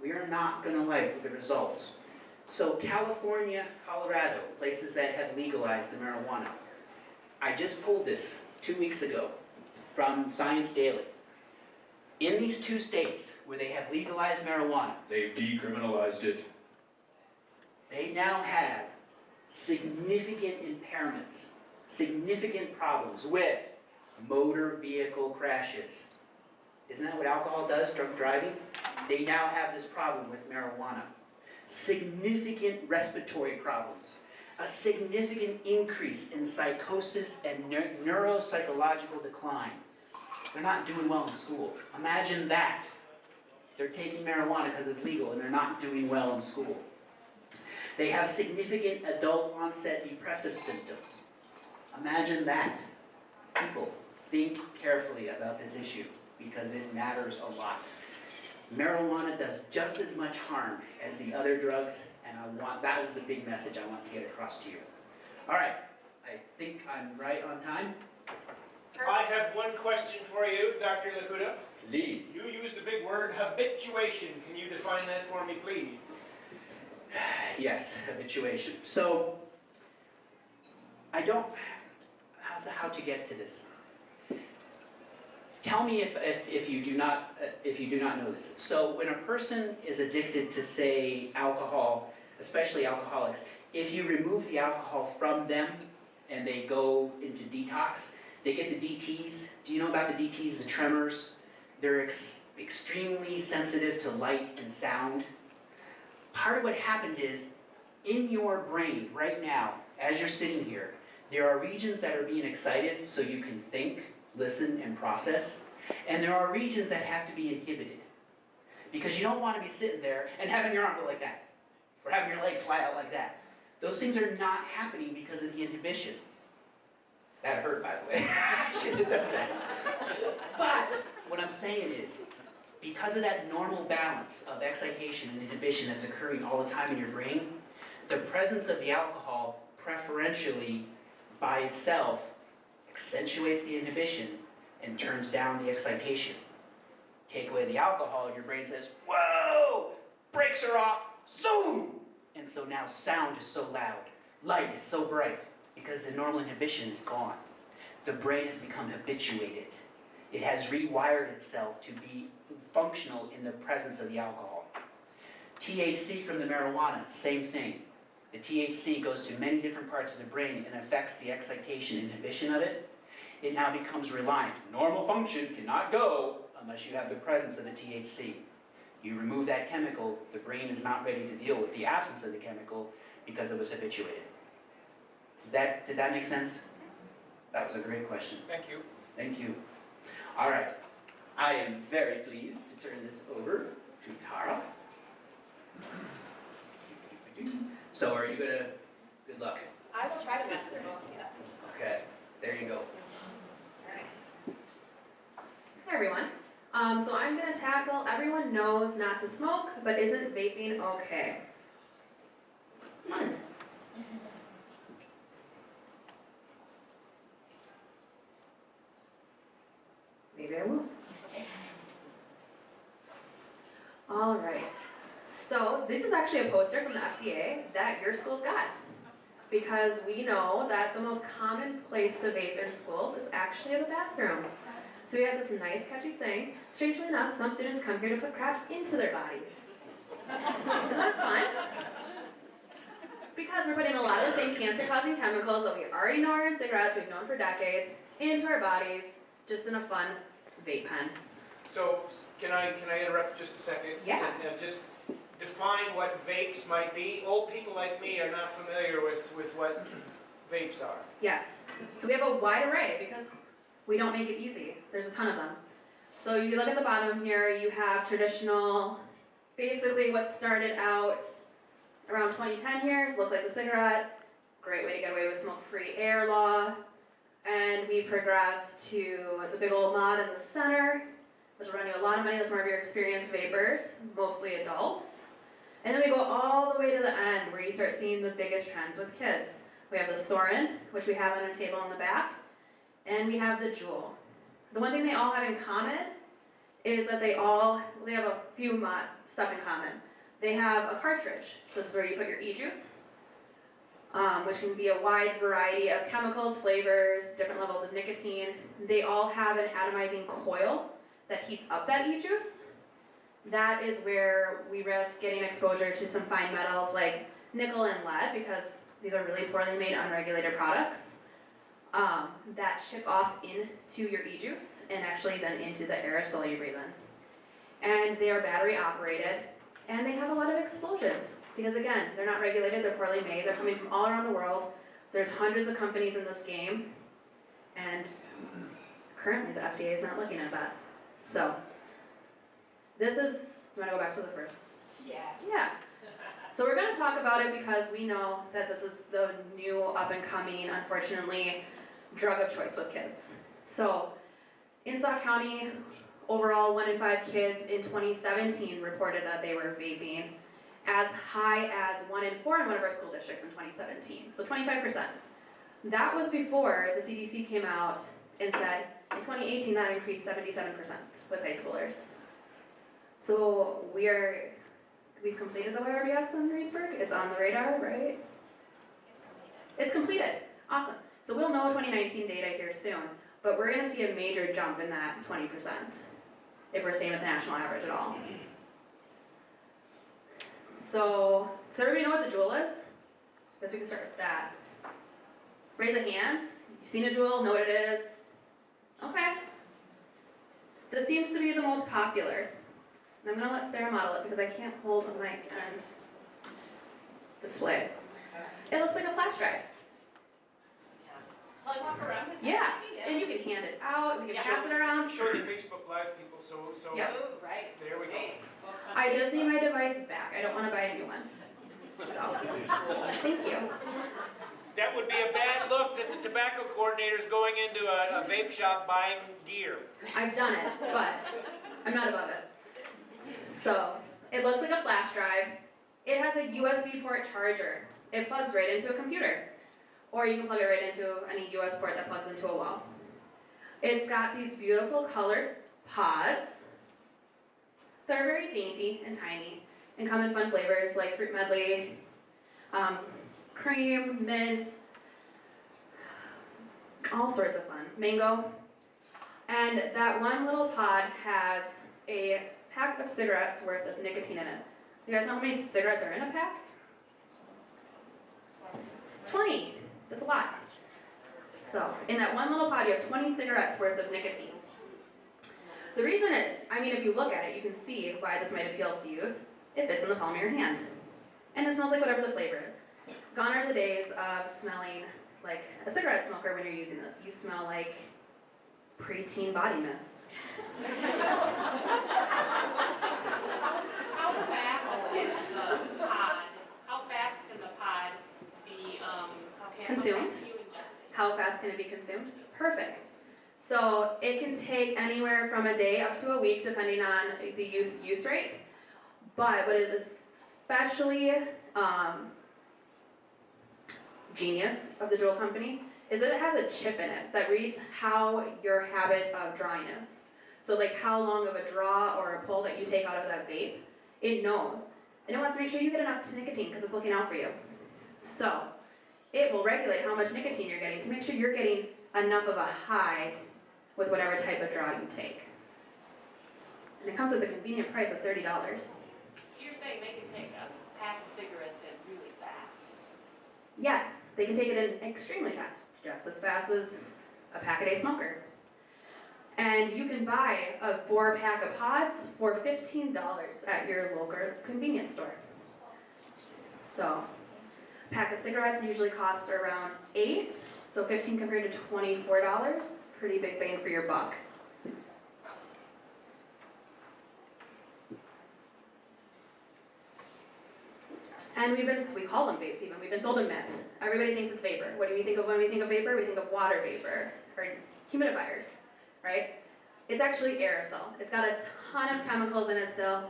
we are not going to like the results. So California, Colorado, places that have legalized the marijuana. I just pulled this 2 weeks ago from Science Daily. In these two states where they have legalized marijuana, They've decriminalized it. they now have significant impairments, significant problems with motor vehicle crashes. Isn't that what alcohol does, drunk driving? They now have this problem with marijuana. Significant respiratory problems. A significant increase in psychosis and neuropsychological decline. They're not doing well in school. Imagine that. They're taking marijuana because it's legal and they're not doing well in school. They have significant adult onset depressive symptoms. Imagine that. People, think carefully about this issue because it matters a lot. Marijuana does just as much harm as the other drugs, and that is the big message I want to get across to you. All right, I think I'm right on time. I have one question for you, Dr. Lakuta. Please. You used the big word habituation. Can you define that for me, please? Yes, habituation. So, how to get to this? Tell me if you do not know this. So when a person is addicted to, say, alcohol, especially alcoholics, if you remove the alcohol from them and they go into detox, they get the DTs. Do you know about the DTs, the tremors? They're extremely sensitive to light and sound. Part of what happened is, in your brain right now, as you're sitting here, there are regions that are being excited so you can think, listen, and process. And there are regions that have to be inhibited. Because you don't want to be sitting there and having your arm go like that, or having your leg fly out like that. Those things are not happening because of the inhibition. That hurt, by the way. I shouldn't have done that. But what I'm saying is, because of that normal balance of excitation and inhibition that's occurring all the time in your brain, the presence of the alcohol preferentially by itself accentuates the inhibition and turns down the excitation. Take away the alcohol and your brain says, whoa, brakes are off, zoom! And so now sound is so loud, light is so bright, because the normal inhibition is gone. the brain has become habituated. It has rewired itself to be functional in the presence of the alcohol. THC from the marijuana, same thing. The THC goes to many different parts of the brain and affects the excitation and inhibition of it. It now becomes reliant. Normal function cannot go unless you have the presence of the THC. You remove that chemical, the brain is not ready to deal with the absence of the chemical because it was habituated. Did that make sense? That was a great question. Thank you. Thank you. All right. I am very pleased to turn this over to Tara. So are you gonna, good luck. I will try to master both, yes. Okay, there you go. Hi everyone. So I'm going to tackle everyone knows not to smoke, but isn't vaping okay? Fun. Maybe I will. All right. So this is actually a poster from the FDA that your school's got. Because we know that the most common place to vape in schools is actually in the bathrooms. So we have this nice catchy saying, strangely enough, some students come here to put crap into their bodies. Isn't that fun? Because we're putting a lot of the same cancer-causing chemicals that we already know are in cigarettes, we've known for decades, into our bodies, just in a fun vape pen. So, can I interrupt just a second? Yeah. And just define what vapes might be. Old people like me are not familiar with what vapes are. Yes. So we have a wide array because we don't make it easy. There's a ton of them. So if you look at the bottom here, you have traditional, basically what started out around 2010 here, looked like a cigarette, great way to get away with smoke-free air law. And we progressed to the big old mod in the center, which will run you a lot of money. That's more of your experienced vapors, mostly adults. And then we go all the way to the end where you start seeing the biggest trends with kids. We have the Soren, which we have on a table in the back, and we have the Juul. The one thing they all have in common is that they have a few stuff in common. They have a cartridge. This is where you put your e-juice, which can be a wide variety of chemicals, flavors, different levels of nicotine. They all have an atomizing coil that heats up that e-juice. That is where we risk getting exposure to some fine metals like nickel and lead, because these are really poorly made, unregulated products that chip off into your e-juice and actually then into the aerosol you breathe in. And they are battery operated, and they have a lot of explosions because, again, they're not regulated, they're poorly made, they're coming from all around the world. There's hundreds of companies in this game, and currently the FDA is not looking at that. So this is, you want to go back to the first? Yeah. So we're going to talk about it because we know that this is the new up-and-coming, unfortunately, drug of choice with kids. So in Sauk County, overall 1 in 5 kids in 2017 reported that they were vaping, as high as 1 in 4 in one of our school districts in 2017, so 25%. That was before the CDC came out and said in 2018 that increased 77% with high schoolers. So we've completed the YRBS in Reedsburg. It's on the radar, right? It's completed. Awesome. So we'll know 2019 data here soon, but we're going to see a major jump in that 20% if we're staying with the national average at all. So does everybody know what the Juul is? Guess we can start with that. Raise your hands. You've seen a Juul, know what it is? Okay. This seems to be the most popular. And I'm going to let Sarah model it because I can't hold a mic and display. It looks like a flash drive. Like walk around with Yeah, and you can hand it out, we can pass it around. Show the Facebook Live people, so Yeah. Ooh, right. there we go. Great. I just need my device back. I don't want to buy a new one. So, thank you. That would be a bad look that the tobacco coordinator's going into a vape shop buying gear. I've done it, but I'm not above it. So, it looks like a flash drive. It has a USB port charger. It plugs right into a computer. Or you can plug it right into any US port that plugs into a wall. It's got these beautiful colored pods. They're very dainty and tiny and come in fun flavors like fruit medley, cream, mint, all sorts of fun. Mango. And that one little pod has a pack of cigarettes worth of nicotine in it. You guys know how many cigarettes are in a pack? 20. That's a lot. So, in that one little pod, you have 20 cigarettes worth of nicotine. The reason if you look at it, you can see why this might appeal to youth. It fits in the palm of your hand. And it smells like whatever the flavor is. Gone are the days of smelling like a cigarette smoker when you're using this. You smell like preteen body mist. How fast is the pod? How fast can the pod be, Consumed? How fast can you ingest it? How fast can it be consumed? Perfect. So it can take anywhere from a day up to a week depending on the use rate. But what is especially genius of the Juul company is that it has a chip in it that reads how your habit of drawing is. So like how long of a draw or a pull that you take out of that vape, it knows. And it wants to make sure you get enough nicotine because it's looking out for you. So it will regulate how much nicotine you're getting to make sure you're getting enough of a high with whatever type of draw you take. And it comes with a convenient price of $30. So you're saying they can take a pack of cigarettes in really fast? Yes, they can take it in extremely fast, just as fast as a pack-a-day smoker. And you can buy a 4-pack of pods for $15 at your local convenience store. So, a pack of cigarettes usually costs around $8, so $15 compared to $24, pretty big bang for your buck. And we call them vapes even, we've been sold a myth. Everybody thinks it's vapor. What do we think of when we think of vapor? We think of water vapor, or humidifiers, right? It's actually aerosol. It's got a ton of chemicals in it still.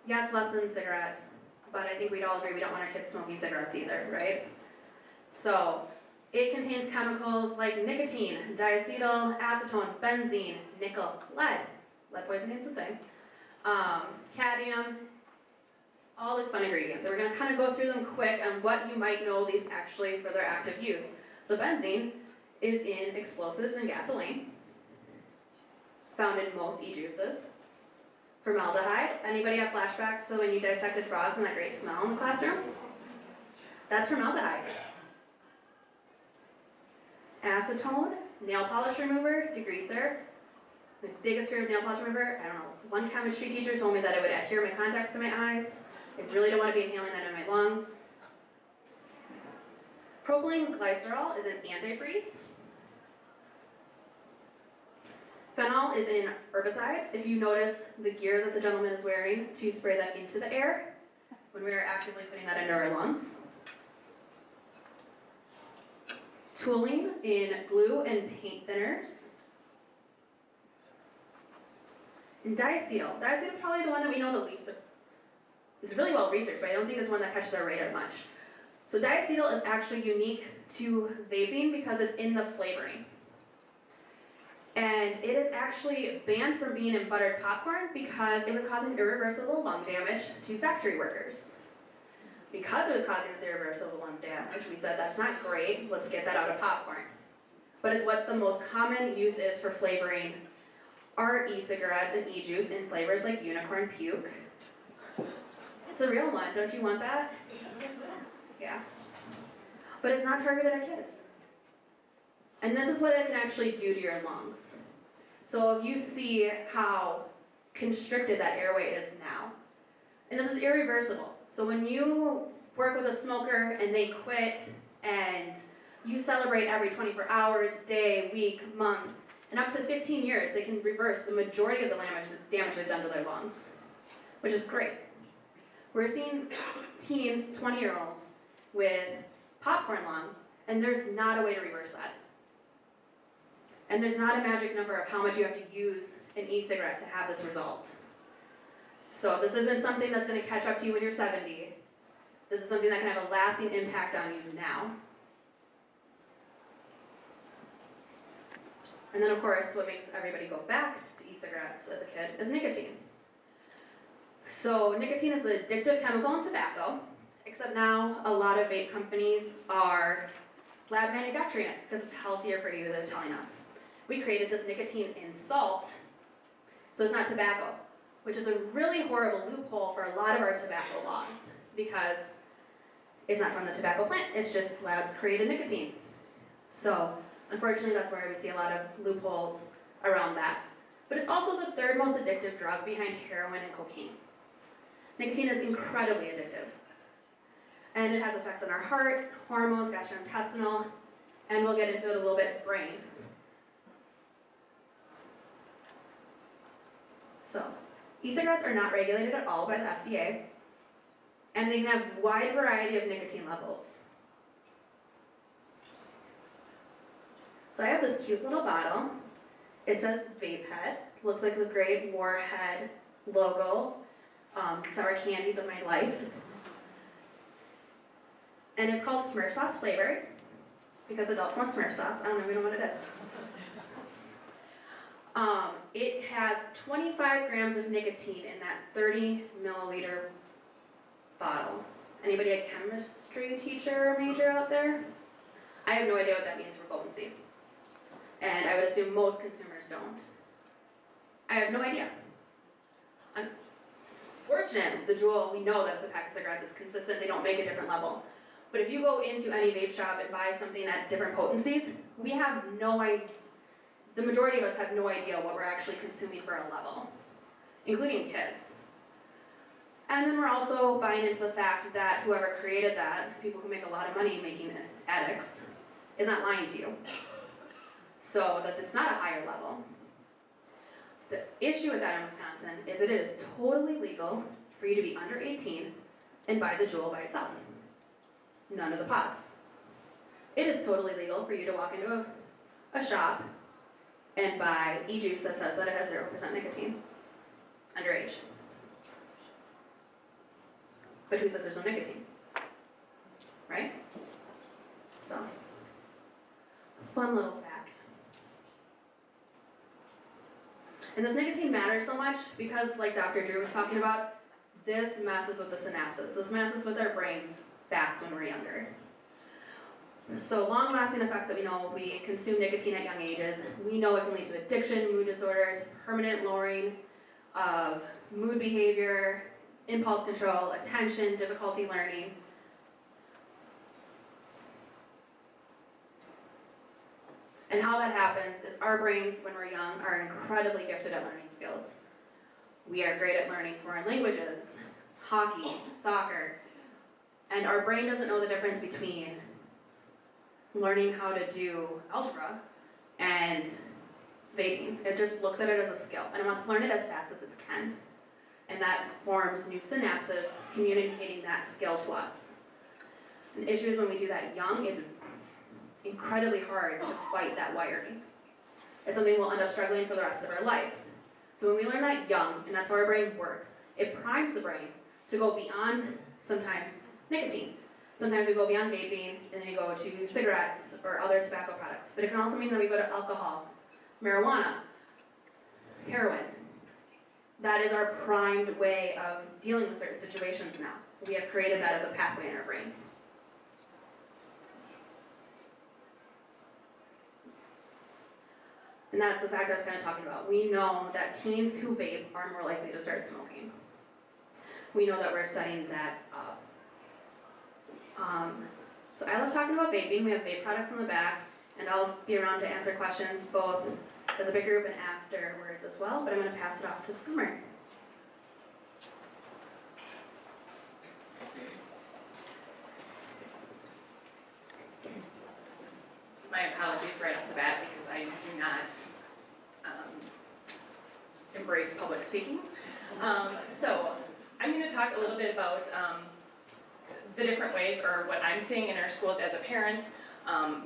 Yes, less than cigarettes, but I think we'd all agree we don't want our kids smoking cigarettes either, right? So, it contains chemicals like nicotine, diacetyl, acetone, benzene, nickel, lead poisoning is a thing, cadmium, all these fun ingredients. And we're going to kind of go through them quick on what you might know these actually for their active use. So benzene is in explosives and gasoline, found in most e-juices. Formaldehyde, anybody have flashbacks to when you dissected frogs and that great smell in the classroom? That's formaldehyde. Acetone, nail polish remover, degreaser. The biggest fear of nail polish remover, I don't know, one chemistry teacher told me that it would adhere my contacts to my eyes. I really don't want to be inhaling that in my lungs. Propylene glycerol is an antifreeze. Phenol is in herbicides. If you notice the gear that the gentleman is wearing to spray that into the air when we are actively putting that into our lungs. Toluene in glue and paint thinners. And diacetyl. Diacetyl is probably the one that we know the least of. It's really well researched, but I don't think it's one that catches our radar much. So diacetyl is actually unique to vaping because it's in the flavoring. And it is actually banned from being in buttered popcorn because it was causing irreversible lung damage to factory workers. Because it was causing this irreversible lung damage, we said that's not great, let's get that out of popcorn. But it's what the most common use is for flavoring our e-cigarettes and e-juice in flavors like unicorn puke. It's a real one, don't you want that? Yeah. But it's not targeted at kids. And this is what it can actually do to your lungs. So if you see how constricted that airway is now, and this is irreversible. So when you work with a smoker and they quit and you celebrate every 24 hours, day, week, month, and up to 15 years, they can reverse the majority of the damage they've done to their lungs, which is great. We're seeing teens, 20-year-olds, with popcorn lung, and there's not a way to reverse that. And there's not a magic number of how much you have to use an e-cigarette to have this result. So this isn't something that's going to catch up to you when you're 70. This is something that can have a lasting impact on you now. And then of course, what makes everybody go back to e-cigarettes as a kid is nicotine. So nicotine is the addictive chemical in tobacco, except now a lot of vape companies are lab manufacturing it because it's healthier for you, they're telling us. We created this nicotine in salt, so it's not tobacco, which is a really horrible loophole for a lot of our tobacco laws because it's not from the tobacco plant, it's just lab-created nicotine. So, unfortunately, that's where we see a lot of loopholes around that. But it's also the third most addictive drug behind heroin and cocaine. Nicotine is incredibly addictive. And it has effects on our hearts, hormones, gastrointestinal, and we'll get into it a little bit, brain. So, e-cigarettes are not regulated at all by the FDA, and they can have a wide variety of nicotine levels. So I have this cute little bottle. It says Vape Head. Looks like the Great Warhead logo. Sour candies of my life. And it's called Smurf Sauce flavored because adults want Smurf sauce. I don't even know what it is. It has 25 grams of nicotine in that 30 milliliter bottle. Anybody a chemistry teacher or major out there? I have no idea what that means for potency. And I would assume most consumers don't. I have no idea. Unfortunate, the Juul, we know that it's a pack of cigarettes, it's consistent, they don't make a different level. But if you go into any vape shop and buy something at different potencies, we have no idea, the majority of us have no idea what we're actually consuming for a level, including kids. And then we're also buying into the fact that whoever created that, people who make a lot of money making addicts, is not lying to you. So that it's not a higher level. The issue with that in Wisconsin is it is totally legal for you to be under 18 and buy the Juul by itself. None of the pods. It is totally legal for you to walk into a shop and buy e-juice that says that it has 0% nicotine, underage. But who says there's no nicotine? Right? So, fun little fact. And this nicotine matters so much because, like Dr. Drew was talking about, this messes with the synapses. This messes with our brains fast when we're younger. So long-lasting effects that we know if we consume nicotine at young ages, we know it can lead to addiction, mood disorders, permanent lowering of mood behavior, impulse control, attention, difficulty learning. And how that happens is our brains, when we're young, are incredibly gifted at learning skills. We are great at learning foreign languages, hockey, soccer, and our brain doesn't know the difference between learning how to do algebra and vaping. It just looks at it as a skill, and it wants to learn it as fast as it can. And that forms new synapses communicating that skill to us. The issue is when we do that young, it's incredibly hard to fight that wiring. It's something we'll end up struggling for the rest of our lives. So when we learn that young, and that's how our brain works, it primes the brain to go beyond sometimes nicotine. Sometimes we go beyond vaping, and then we go to cigarettes or other tobacco products. But it can also mean that we go to alcohol, marijuana, heroin. That is our primed way of dealing with certain situations now. We have created that as a pathway in our brain. And that's the fact I was kind of talking about. We know that teens who vape are more likely to start smoking. We know that we're setting that up. So I love talking about vaping. We have vape products in the back, and I'll be around to answer questions both as a big group and afterwards as well, but I'm going to pass it off to Summer. My apologies right off the bat because I do not embrace public speaking. So I'm going to talk a little bit about the different ways, or what I'm seeing in our schools as a parent,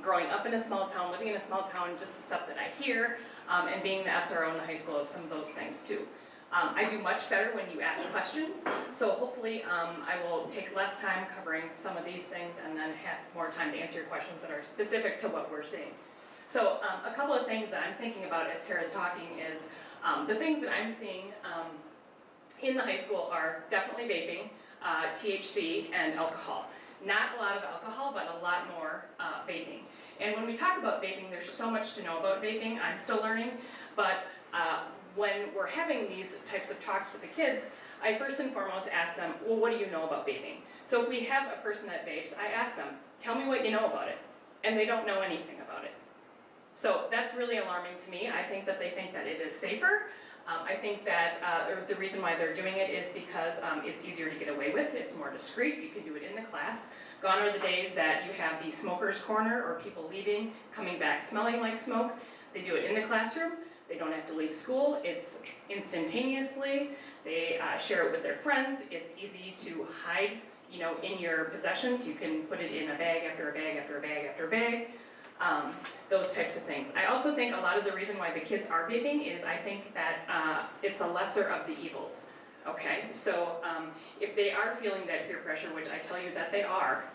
growing up in a small town, living in a small town, just the stuff that I hear, and being the SRO in the high school, some of those things too. I do much better when you ask questions, so hopefully I will take less time covering some of these things and then have more time to answer your questions that are specific to what we're seeing. So a couple of things that I'm thinking about as Tara's talking is the things that I'm seeing in the high school are definitely vaping, THC, and alcohol. Not a lot of alcohol, but a lot more vaping. And when we talk about vaping, there's so much to know about vaping. I'm still learning, but when we're having these types of talks with the kids, I first and foremost ask them, well, what do you know about vaping? So if we have a person that vapes, I ask them, tell me what you know about it. And they don't know anything about it. So that's really alarming to me. I think that they think that it is safer. I think that the reason why they're doing it is because it's easier to get away with. It's more discreet. You can do it in the class. Gone are the days that you have the smoker's corner or people leaving, coming back smelling like smoke. They do it in the classroom. They don't have to leave school. It's instantaneously. They share it with their friends. It's easy to hide, you know, in your possessions. You can put it in a bag after a bag after a bag after a bag. Those types of things. I also think a lot of the reason why the kids are vaping is I think that it's a lesser of the evils. Okay, so if they are feeling that peer pressure, which I tell you that they are,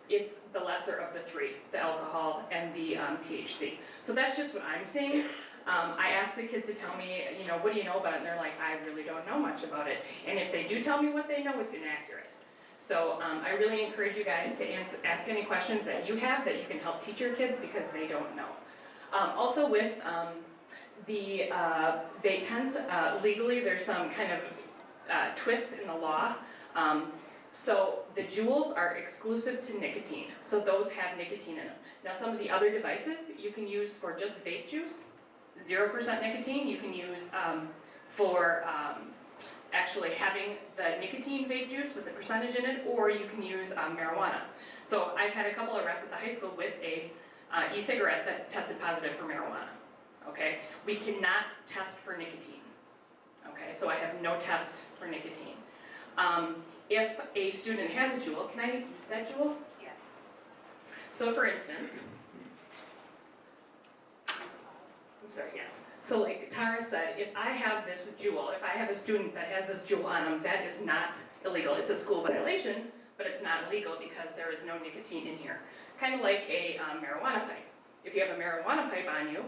it's the lesser of the three, the alcohol and the THC. So that's just what I'm seeing. I ask the kids to tell me, you know, what do you know about it? And they're like, I really don't know much about it. And if they do tell me what they know, it's inaccurate. So I really encourage you guys to ask any questions that you have that you can help teach your kids because they don't know. Also with the vape pens, legally there's some kind of twists in the law. So the Juuls are exclusive to nicotine, so those have nicotine in them. Now some of the other devices you can use for just vape juice, 0% nicotine, you can use for actually having the nicotine vape juice with the percentage in it, or you can use marijuana. So I've had a couple arrests at the high school with a e-cigarette that tested positive for marijuana, okay? We cannot test for nicotine, okay? So I have no test for nicotine. If a student has a Juul, can I use that Juul? Yes. So for instance, I'm sorry, yes. So like Tara said, if I have this Juul, if I have a student that has this Juul on them, that is not illegal. It's a school violation, but it's not illegal because there is no nicotine in here. Kind of like a marijuana pipe. If you have a marijuana pipe on you,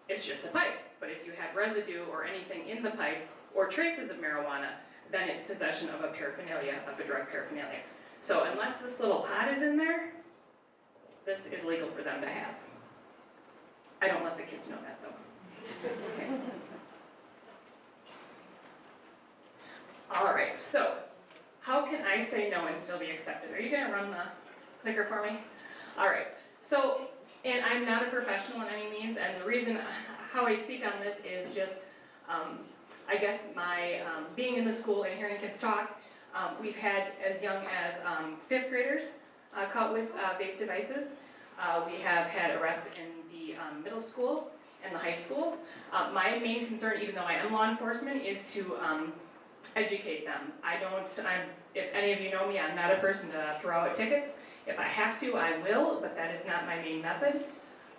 it's just a pipe. But if you have residue or anything in the pipe or traces of marijuana, then it's possession of a paraphernalia, of a drug paraphernalia. So unless this little pod is in there, this is legal for them to have. I don't let the kids know that though. Okay. All right, so how can I say no and still be accepted? Are you gonna run the clicker for me? All right, so, and I'm not a professional in any means, and the reason how I speak on this is just, I guess my being in the school and hearing kids talk, we've had as young as 5th graders caught with vape devices. We have had arrests in the middle school and the high school. My main concern, even though I am law enforcement, is to educate them. If any of you know me, I'm not a person to throw out tickets. If I have to, I will, but that is not my main method.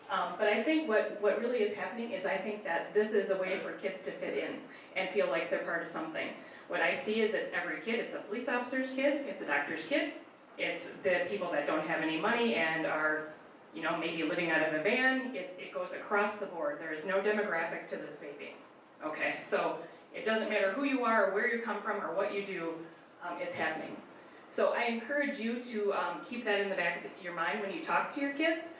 But I think what really is happening is I think that this is a way for kids to fit in and feel like they're part of something. What I see is it's every kid. It's a police officer's kid, it's a doctor's kid, it's the people that don't have any money and are, you know, maybe living out of a van. It goes across the board. There is no demographic to this vaping. Okay, so it doesn't matter who you are or where you come from or what you do, it's happening. So I encourage you to keep that in the back of your mind when you talk to your kids.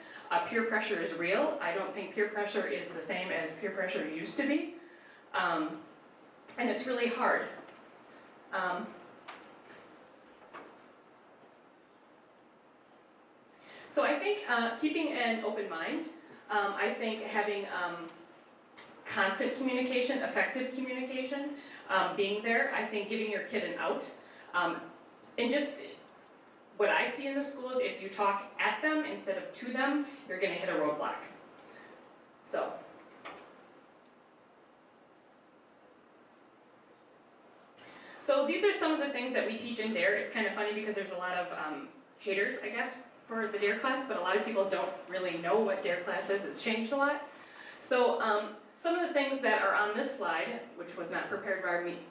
Peer pressure is real. I don't think peer pressure is the same as peer pressure used to be. And it's really hard. So I think keeping an open mind, I think having constant communication, effective communication, being there, I think giving your kid an out, and just what I see in the schools, if you talk at them instead of to them, you're gonna hit a roadblock. So these are some of the things that we teach in DARE. It's kind of funny because there's a lot of haters, I guess, for the DARE class, but a lot of people don't really know what DARE class is. It's changed a lot. So some of the things that are on this slide, which was not prepared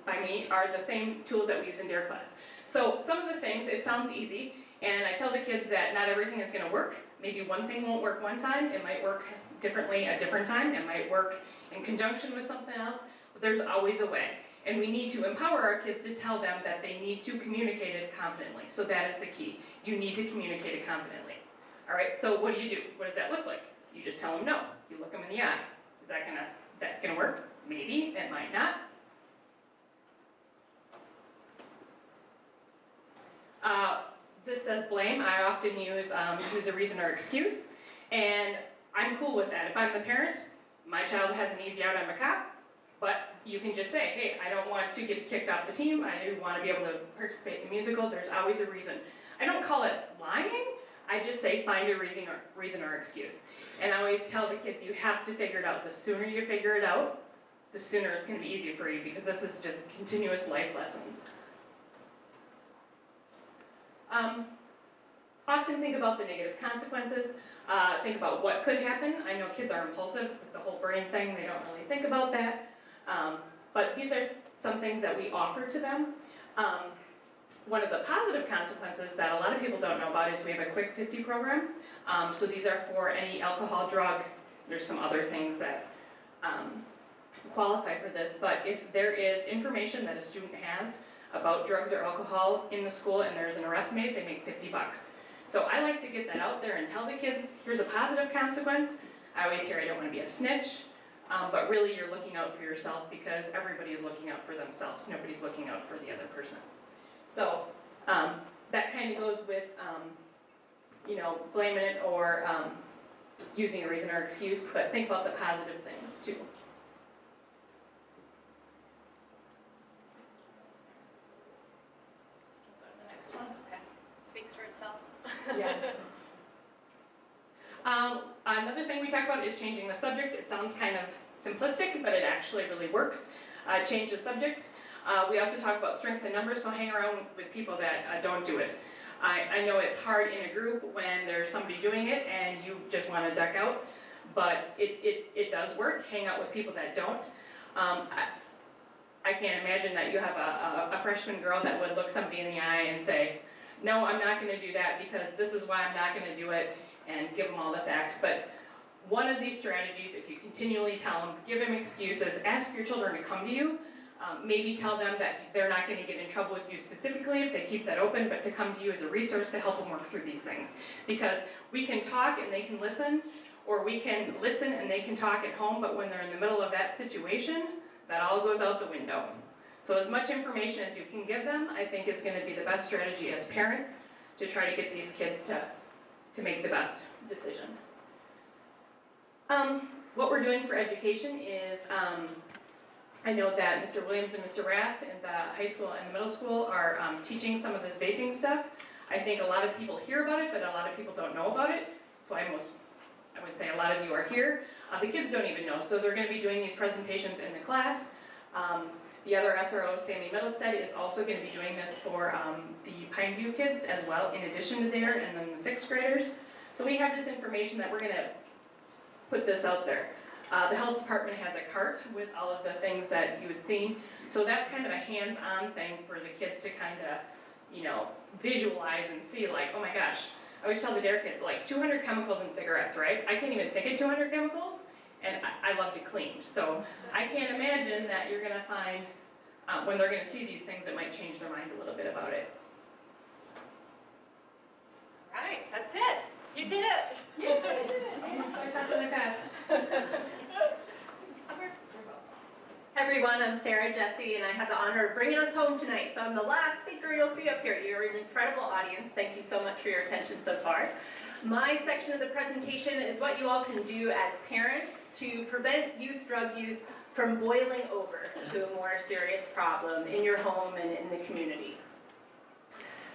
by me, are the same tools that we use in DARE class. So some of the things, it sounds easy, and I tell the kids that not everything is gonna work. Maybe one thing won't work one time, it might work differently a different time, it might work in conjunction with something else, but there's always a way. And we need to empower our kids to tell them that they need to communicate it confidently. So that is the key. You need to communicate it confidently. All right, so what do? What does that look like? You just tell them no. You look them in the eye. Is that gonna work? Maybe, it might not. This says blame. I often use a reason or excuse, and I'm cool with that. If I'm the parent, my child has an easy out, I'm a cop, but you can just say, hey, I don't want to get kicked off the team, I want to be able to participate in the musical, there's always a reason. I don't call it lying, I just say find a reason or excuse. And I always tell the kids, you have to figure it out. The sooner you figure it out, the sooner it's going to be easier for you, because this is just continuous life lessons. Often think about the negative consequences, think about what could happen. I know kids are impulsive with the whole brain thing, they don't really think about that. But these are some things that we offer to them. One of the positive consequences that a lot of people don't know about is we have a Quick 50 program. So these are for any alcohol, drug, there's some other things that qualify for this, but if there is information that a student has about drugs or alcohol in the school and there's an arrest made, they make $50. So I like to get that out there and tell the kids, here's a positive consequence. I always hear I don't want to be a snitch, but really you're looking out for yourself, because everybody is looking out for themselves. Nobody's looking out for the other person. So that kind of goes with, blaming it or using a reason or excuse, but think about the positive things too. Yeah. Another thing we talk about is changing the subject. It sounds kind of simplistic, but it actually really works. Change the subject. We also talk about strength in numbers, so hang around with people that don't do it. I know it's hard in a group when there's somebody doing it and you just want to duck out, but it does work. Hang out with people that don't. I can't imagine that you have a freshman girl that would look somebody in the eye and say, no, I'm not going to do that because this is why I'm not going to do it, and give them all the facts. But one of these strategies, if you continually tell them, give them excuses, ask your children to come to you, maybe tell them that they're not going to get in trouble with you specifically if they keep that open, but to come to you as a resource to help them work through these things. Because we can talk and they can listen, or we can listen and they can talk at home, but when they're in the middle of that situation, that all goes out the window. So as much information as you can give them, I think is going to be the best strategy as parents to try to get these kids to make the best decision. What we're doing for education is, I know that Mr. Williams and Mr. Rath in the high school and the middle school are teaching some of this vaping stuff. I think a lot of people hear about it, but a lot of people don't know about it. That's why I would say a lot of you are here. The kids don't even know, so they're going to be doing these presentations in the class. The other SRO, Sammy Middlestead, is also going to be doing this for the Pineview kids as well, in addition to there, and then the 6th graders. So we have this information that we're going to put this out there. The health department has a cart with all of the things that you had seen. So that's kind of a hands-on thing for the kids to kind of, visualize and see, like, oh my gosh. I always tell the DARE kids, like, 200 chemicals in cigarettes, right? I can't even think of 200 chemicals, and I love to clean. So I can't imagine that you're going to find, when they're going to see these things, it might change their mind a little bit about it. Right, that's it. You did it. Yeah, I did it. I talked in the past. Hi everyone, I'm Sarah Jesse, and I have the honor of bringing us home tonight. So I'm the last speaker you'll see up here. You're an incredible audience. Thank you so much for your attention so far. My section of the presentation is what you all can do as parents to prevent youth drug use from boiling over to a more serious problem in your home and in the community.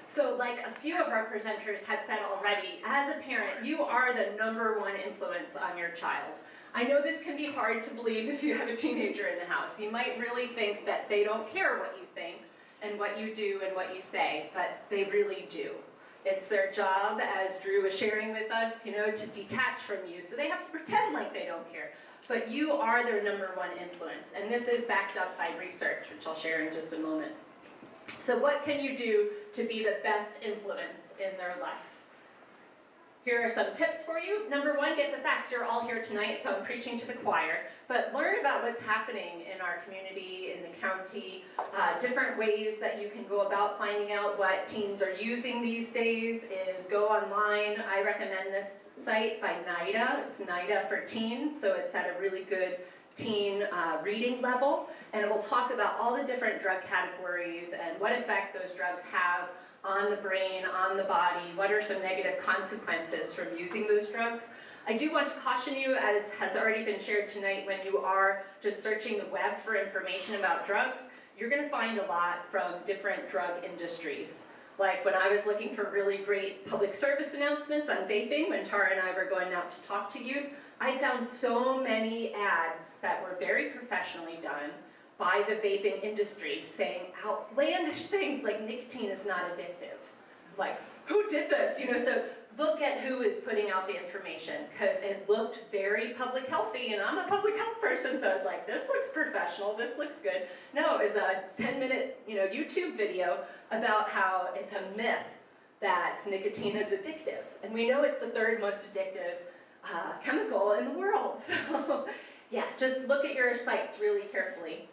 So like a few of our presenters have said already, as a parent, you are the #1 influence on your child. I know this can be hard to believe if you have a teenager in the house. You might really think that they don't care what you think and what you do and what you say, but they really do. It's their job, as Drew was sharing with us, to detach from you. So they have to pretend like they don't care. But you are their #1 influence, and this is backed up by research, which I'll share in just a moment. So what can you do to be the best influence in their life? Here are some tips for you. Number one, get the facts. You're all here tonight, so I'm preaching to the choir. But learn about what's happening in our community, in the county, different ways that you can go about finding out what teens are using these days is go online. I recommend this site by NIDA. It's NIDA for Teen, so it's at a really good teen reading level. And it will talk about all the different drug categories and what effect those drugs have on the brain, on the body, what are some negative consequences from using those drugs. I do want to caution you, as has already been shared tonight, when you are just searching the web for information about drugs, you're going to find a lot from different drug industries. Like when I was looking for really great public service announcements on vaping, when Tara and I were going out to talk to youth, I found so many ads that were very professionally done by the vaping industry saying outlandish things like nicotine is not addictive. Like, who did this? You know, so look at who is putting out the information, because it looked very public healthy, and I'm a public health person, so I was like, this looks professional, this looks good. No, it was a 10-minute, YouTube video about how it's a myth that nicotine is addictive. And we know it's the third most addictive chemical in the world. So yeah, just look at your sites really carefully.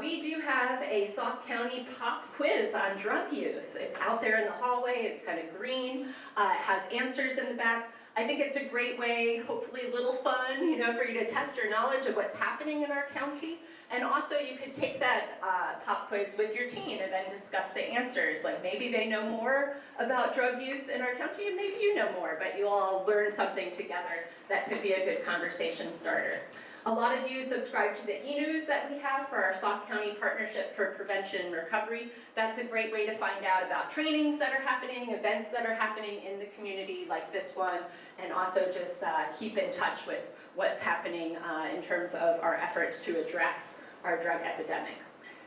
We do have a Sauk County pop quiz on drug use. It's out there in the hallway, it's kind of green, it has answers in the back. I think it's a great way, hopefully a little fun, for you to test your knowledge of what's happening in our county. And also you could take that pop quiz with your teen and then discuss the answers. Like maybe they know more about drug use in our county and maybe you know more, but you all learn something together that could be a good conversation starter. A lot of you subscribe to the e-news that we have for our Sauk County Partnership for Prevention and Recovery. That's a great way to find out about trainings that are happening, events that are happening in the community like this one, and also just keep in touch with what's happening in terms of our efforts to address our drug epidemic.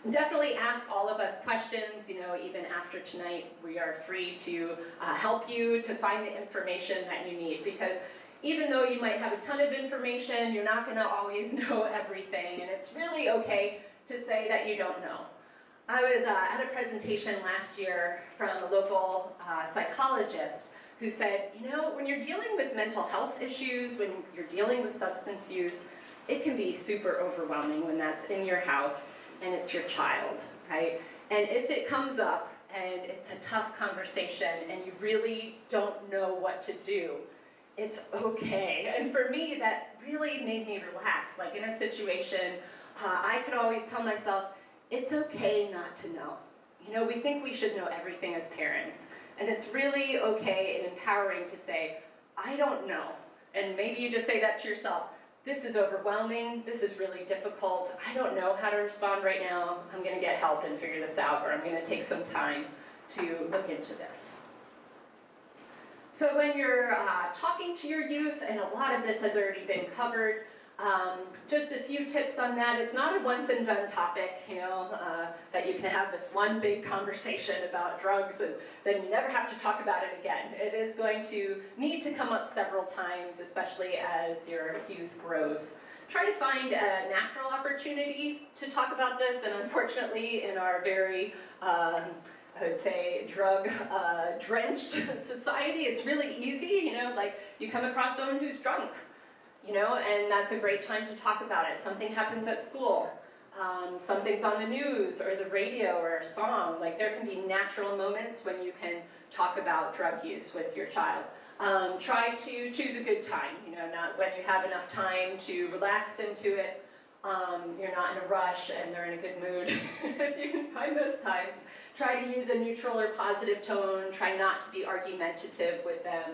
And definitely ask all of us questions, even after tonight. We are free to help you to find the information that you need, because even though you might have a ton of information, you're not going to always know everything, and it's really okay to say that you don't know. I was at a presentation last year from a local psychologist who said, when you're dealing with mental health issues, when you're dealing with substance use, it can be super overwhelming when that's in your house and it's your child, right? And if it comes up and it's a tough conversation and you really don't know what to do, it's okay. And for me, that really made me relax. Like in a situation, I could always tell myself, it's okay not to know. We think we should know everything as parents. And it's really okay and empowering to say, I don't know. And maybe you just say that to yourself. This is overwhelming. This is really difficult. I don't know how to respond right now. I'm going to get help and figure this out, or I'm going to take some time to look into this. So when you're talking to your youth, and a lot of this has already been covered, just a few tips on that. It's not a once and done topic, that you can have this one big conversation about drugs and then you never have to talk about it again. It is going to need to come up several times, especially as your youth grows. Try to find a natural opportunity to talk about this, and unfortunately in our very I would say drug-drenched society, it's really easy, like you come across someone who's drunk, and that's a great time to talk about it. Something happens at school, something's on the news or the radio or a song. Like there can be natural moments when you can talk about drug use with your child. Try to choose a good time, not when you have enough time to relax into it. You're not in a rush and they're in a good mood. If you can find those times, try to use a neutral or positive tone. Try not to be argumentative with them.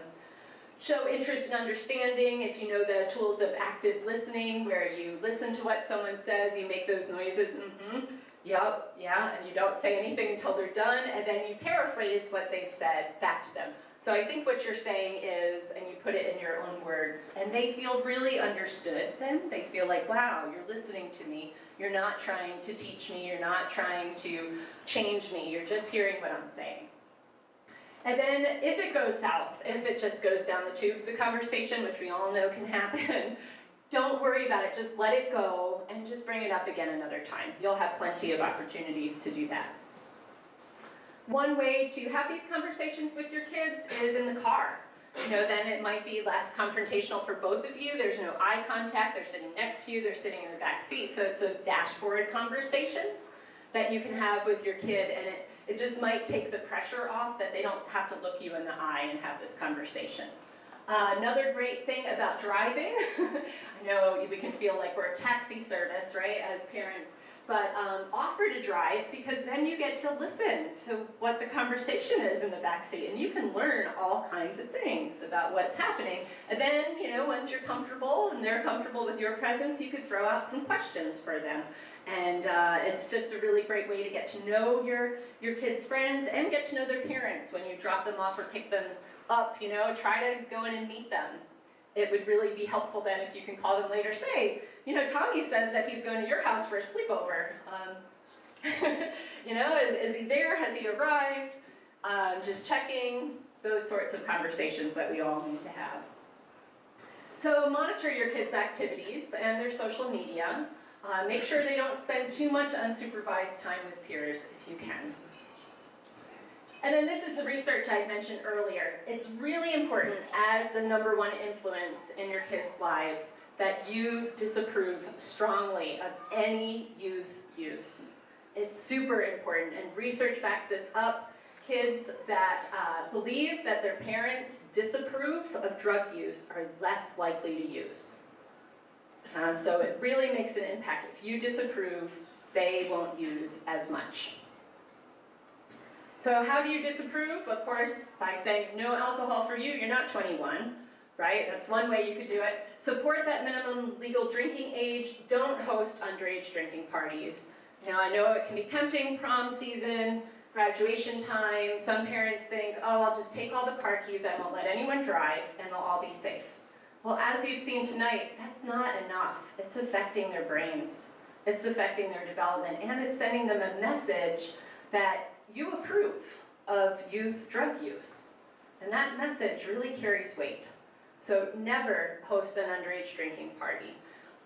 Show interest and understanding. If you know the tools of active listening, where you listen to what someone says, you make those noises, yep, yeah, and you don't say anything until they're done, and then you paraphrase what they've said back to them. So I think what you're saying is, and you put it in your own words, and they feel really understood then. They feel like, wow, you're listening to me. You're not trying to teach me. You're not trying to change me. You're just hearing what I'm saying. And then if it goes south, if it just goes down the tubes, the conversation, which we all know can happen, don't worry about it. Just let it go and just bring it up again another time. You'll have plenty of opportunities to do that. One way to have these conversations with your kids is in the car. then it might be less confrontational for both of you. There's no eye contact, they're sitting next to you, they're sitting in the back seat, so it's those dashboard conversations that you can have with your kid, and it just might take the pressure off that they don't have to look you in the eye and have this conversation. Another great thing about driving, I know we can feel like we're a taxi service, right, as parents, but offer to drive, because then you get to listen to what the conversation is in the backseat, and you can learn all kinds of things about what's happening. And then, once you're comfortable and they're comfortable with your presence, you could throw out some questions for them. And it's just a really great way to get to know your kids' friends and get to know their parents when you drop them off or pick them up, try to go in and meet them. It would really be helpful then if you can call them later, say, Tommy says that he's going to your house for a sleepover. Is he there? Has he arrived? Just checking, those sorts of conversations that we all need to have. So monitor your kids' activities and their social media. Make sure they don't spend too much unsupervised time with peers if you can. And then this is the research I mentioned earlier. It's really important as the #1 influence in your kids' lives that you disapprove strongly of any youth use. It's super important, and research backs this up. Kids that believe that their parents disapprove of drug use are less likely to use. So it really makes an impact. If you disapprove, they won't use as much. So how do you disapprove? Of course, by saying no alcohol for you, you're not 21, right? That's one way you could do it. Support that minimum legal drinking age. Don't host underage drinking parties. Now I know it can be tempting, prom season, graduation time. Some parents think, oh, I'll just take all the car keys, I won't let anyone drive, and they'll all be safe. Well, as you've seen tonight, that's not enough. It's affecting their brains. It's affecting their development, and it's sending them a message that you approve of youth drug use. And that message really carries weight. So never host an underage drinking party.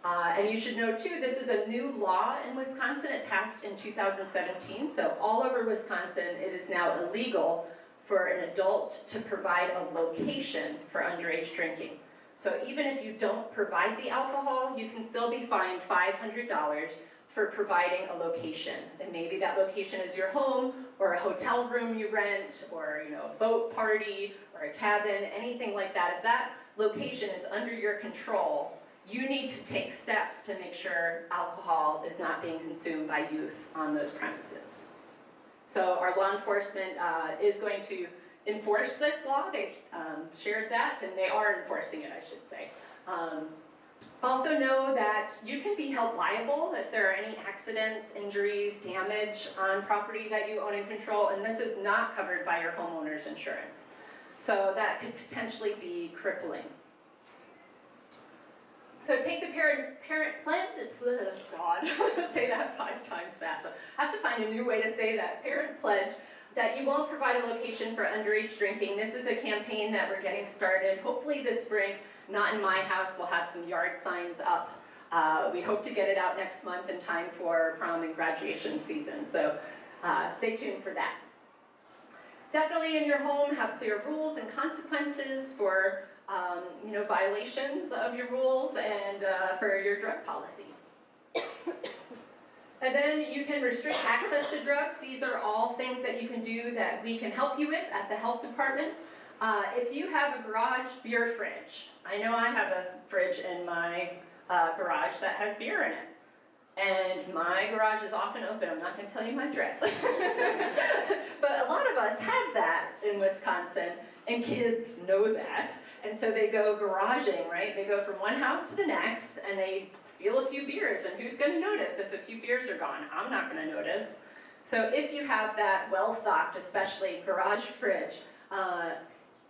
And you should know too, this is a new law in Wisconsin. It passed in 2017, so all over Wisconsin it is now illegal for an adult to provide a location for underage drinking. So even if you don't provide the alcohol, you can still be fined $500 for providing a location. And maybe that location is your home, or a hotel room you rent, or a boat party, or a cabin, anything like that. If that location is under your control, you need to take steps to make sure alcohol is not being consumed by youth on those premises. So our law enforcement is going to enforce this law. They've shared that, and they are enforcing it, I should say. Also know that you can be held liable if there are any accidents, injuries, damage on property that you own and control, and this is not covered by your homeowner's insurance. So that could potentially be crippling. So take the parent pledge, oh God, say that 5 times fast. I have to find a new way to say that. Parent pledge that you won't provide a location for underage drinking. This is a campaign that we're getting started, hopefully this spring. Not in my house, we'll have some yard signs up. We hope to get it out next month in time for prom and graduation season, so stay tuned for that. Definitely in your home, have clear rules and consequences for violations of your rules and for your drug policy. And then you can restrict access to drugs. These are all things that you can do that we can help you with at the health department. If you have a garage beer fridge, I know I have a fridge in my garage that has beer in it. And my garage is often open. I'm not going to tell you my address. But a lot of us have that in Wisconsin, and kids know that. And so they go garaging, right? They go from one house to the next, and they steal a few beers. And who's going to notice if a few beers are gone? I'm not going to notice. So if you have that well-stocked, especially garage fridge, and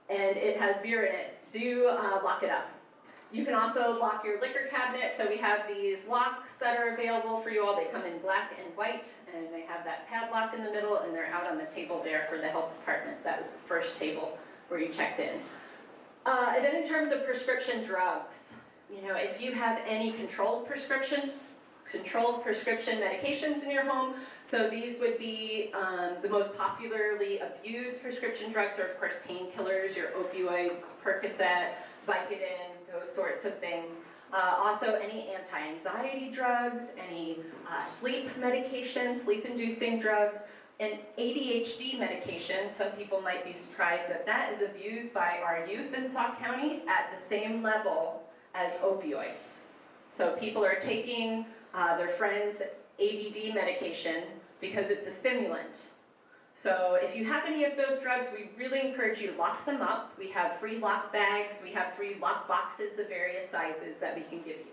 it has beer in it, do lock it up. You can also lock your liquor cabinet. So we have these locks that are available for you all. They come in black and white, and they have that padlock in the middle, and they're out on the table there for the health department. That was the first table where you checked in. And then in terms of prescription drugs, if you have any controlled prescriptions, controlled prescription medications in your home. So these would be the most popularly abused prescription drugs are, of course, painkillers, your opioids, Percocet, Vicodin, those sorts of things. Also, any anti-anxiety drugs, any sleep medication, sleep-inducing drugs, and ADHD medication. Some people might be surprised that that is abused by our youth in Sauk County at the same level as opioids. So people are taking their friend's ADD medication because it's a stimulant. So if you have any of those drugs, we really encourage you to lock them up. We have free lock bags, we have free lock boxes of various sizes that we can give you.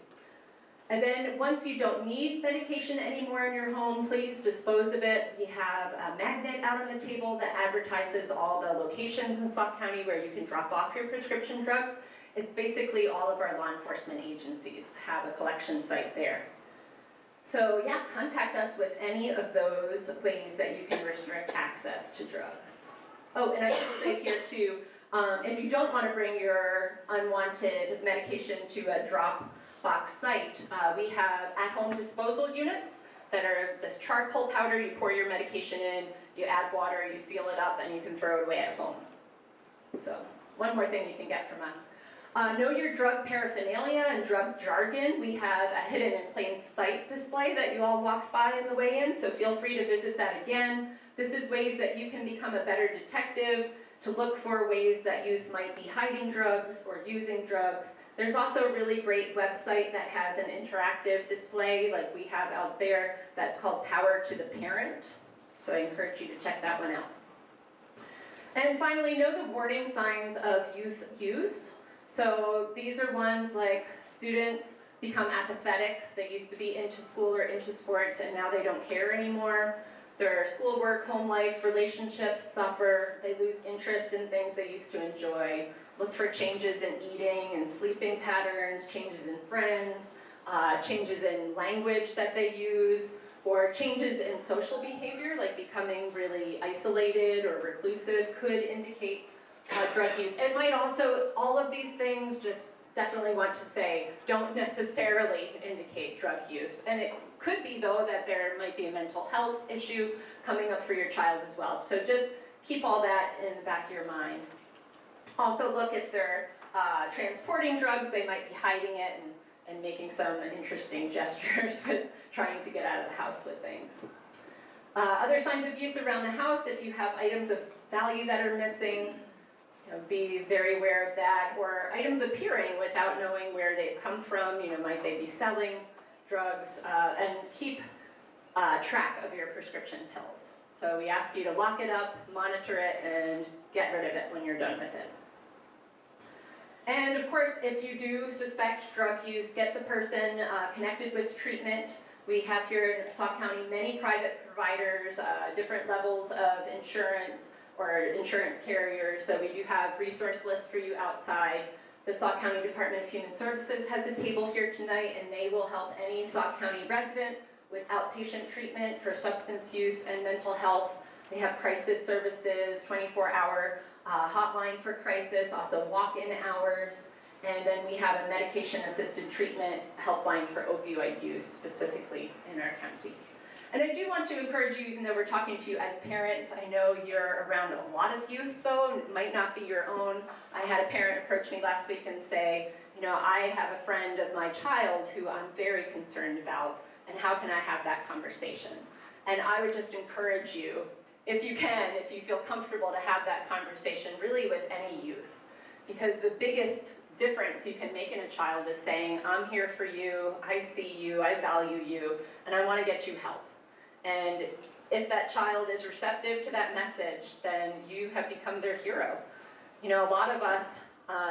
And then once you don't need medication anymore in your home, please dispose of it. We have a magnet out on the table that advertises all the locations in Sauk County where you can drop off your prescription drugs. It's basically all of our law enforcement agencies have a collection site there. So yeah, contact us with any of those ways that you can restrict access to drugs. Oh, and I should say here too, if you don't want to bring your unwanted medication to a drop box site, we have at-home disposal units that are this charcoal powder. You pour your medication in, you add water, you seal it up, and you can throw it away at home. So one more thing you can get from us. Know your drug paraphernalia and drug jargon. We have a hidden in plain sight display that you all walked by on the way in, so feel free to visit that again. This is ways that you can become a better detective, to look for ways that youth might be hiding drugs or using drugs. There's also a really great website that has an interactive display like we have out there that's called Power to the Parent. So I encourage you to check that one out. And finally, know the warning signs of youth use. So these are ones like students become apathetic. They used to be into school or into sports and now they don't care anymore. Their schoolwork, home life, relationships suffer. They lose interest in things they used to enjoy. Look for changes in eating and sleeping patterns, changes in friends, changes in language that they use, or changes in social behavior, like becoming really isolated or reclusive could indicate drug use. It might also, all of these things, just definitely want to say, don't necessarily indicate drug use. And it could be, though, that there might be a mental health issue coming up for your child as well. So just keep all that in the back of your mind. Also look if they're transporting drugs, they might be hiding it and making some interesting gestures with trying to get out of the house with things. Other signs of use around the house, if you have items of value that are missing, be very aware of that, or items appearing without knowing where they've come from, might they be selling drugs, and keep track of your prescription pills. So we ask you to lock it up, monitor it, and get rid of it when you're done with it. And of course, if you do suspect drug use, get the person connected with treatment. We have here in Sauk County many private providers, different levels of insurance, or insurance carriers, so we do have resource lists for you outside. The Sauk County Department of Human Services has a table here tonight, and they will help any Sauk County resident with outpatient treatment for substance use and mental health. They have crisis services, 24-hour hotline for crisis, also walk-in hours, and then we have a medication-assisted treatment helpline for opioid use specifically in our county. And I do want to encourage you, even though we're talking to you as parents, I know you're around a lot of youth though, it might not be your own. I had a parent approach me last week and say, I have a friend of my child who I'm very concerned about, and how can I have that conversation? And I would just encourage you, if you can, if you feel comfortable to have that conversation really with any youth. Because the biggest difference you can make in a child is saying, I'm here for you, I see you, I value you, and I want to get you help. And if that child is receptive to that message, then you have become their hero. A lot of us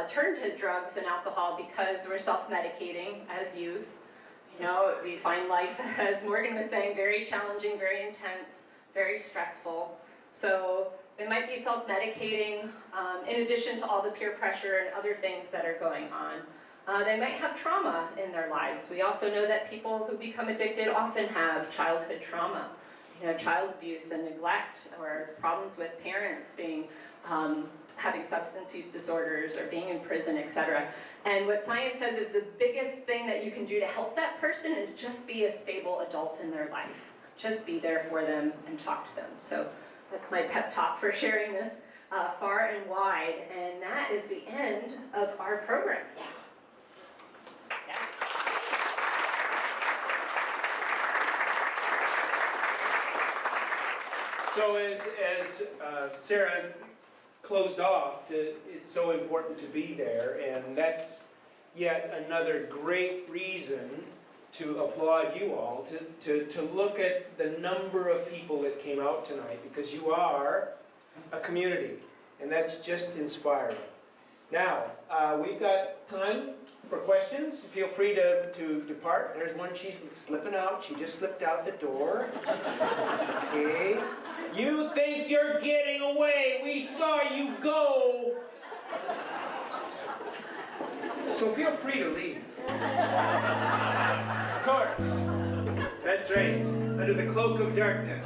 turn to drugs and alcohol because we're self-medicating as youth. We find life, as Morgan was saying, very challenging, very intense, very stressful. So they might be self-medicating in addition to all the peer pressure and other things that are going on. They might have trauma in their lives. We also know that people who become addicted often have childhood trauma, child abuse and neglect, or problems with parents being having substance use disorders or being in prison, etc. And what science says is the biggest thing that you can do to help that person is just be a stable adult in their life. Just be there for them and talk to them. So that's my pep talk for sharing this far and wide. And that is the end of our program. So as Sarah closed off, it's so important to be there, and that's yet another great reason to applaud you all, to look at the number of people that came out tonight, because you are a community, and that's just inspiring. Now, we've got time for questions. Feel free to depart. There's one, she's slipping out. She just slipped out the door. Okay. You think you're getting away. We saw you go. So feel free to leave. Of course. That's right. Under the cloak of darkness.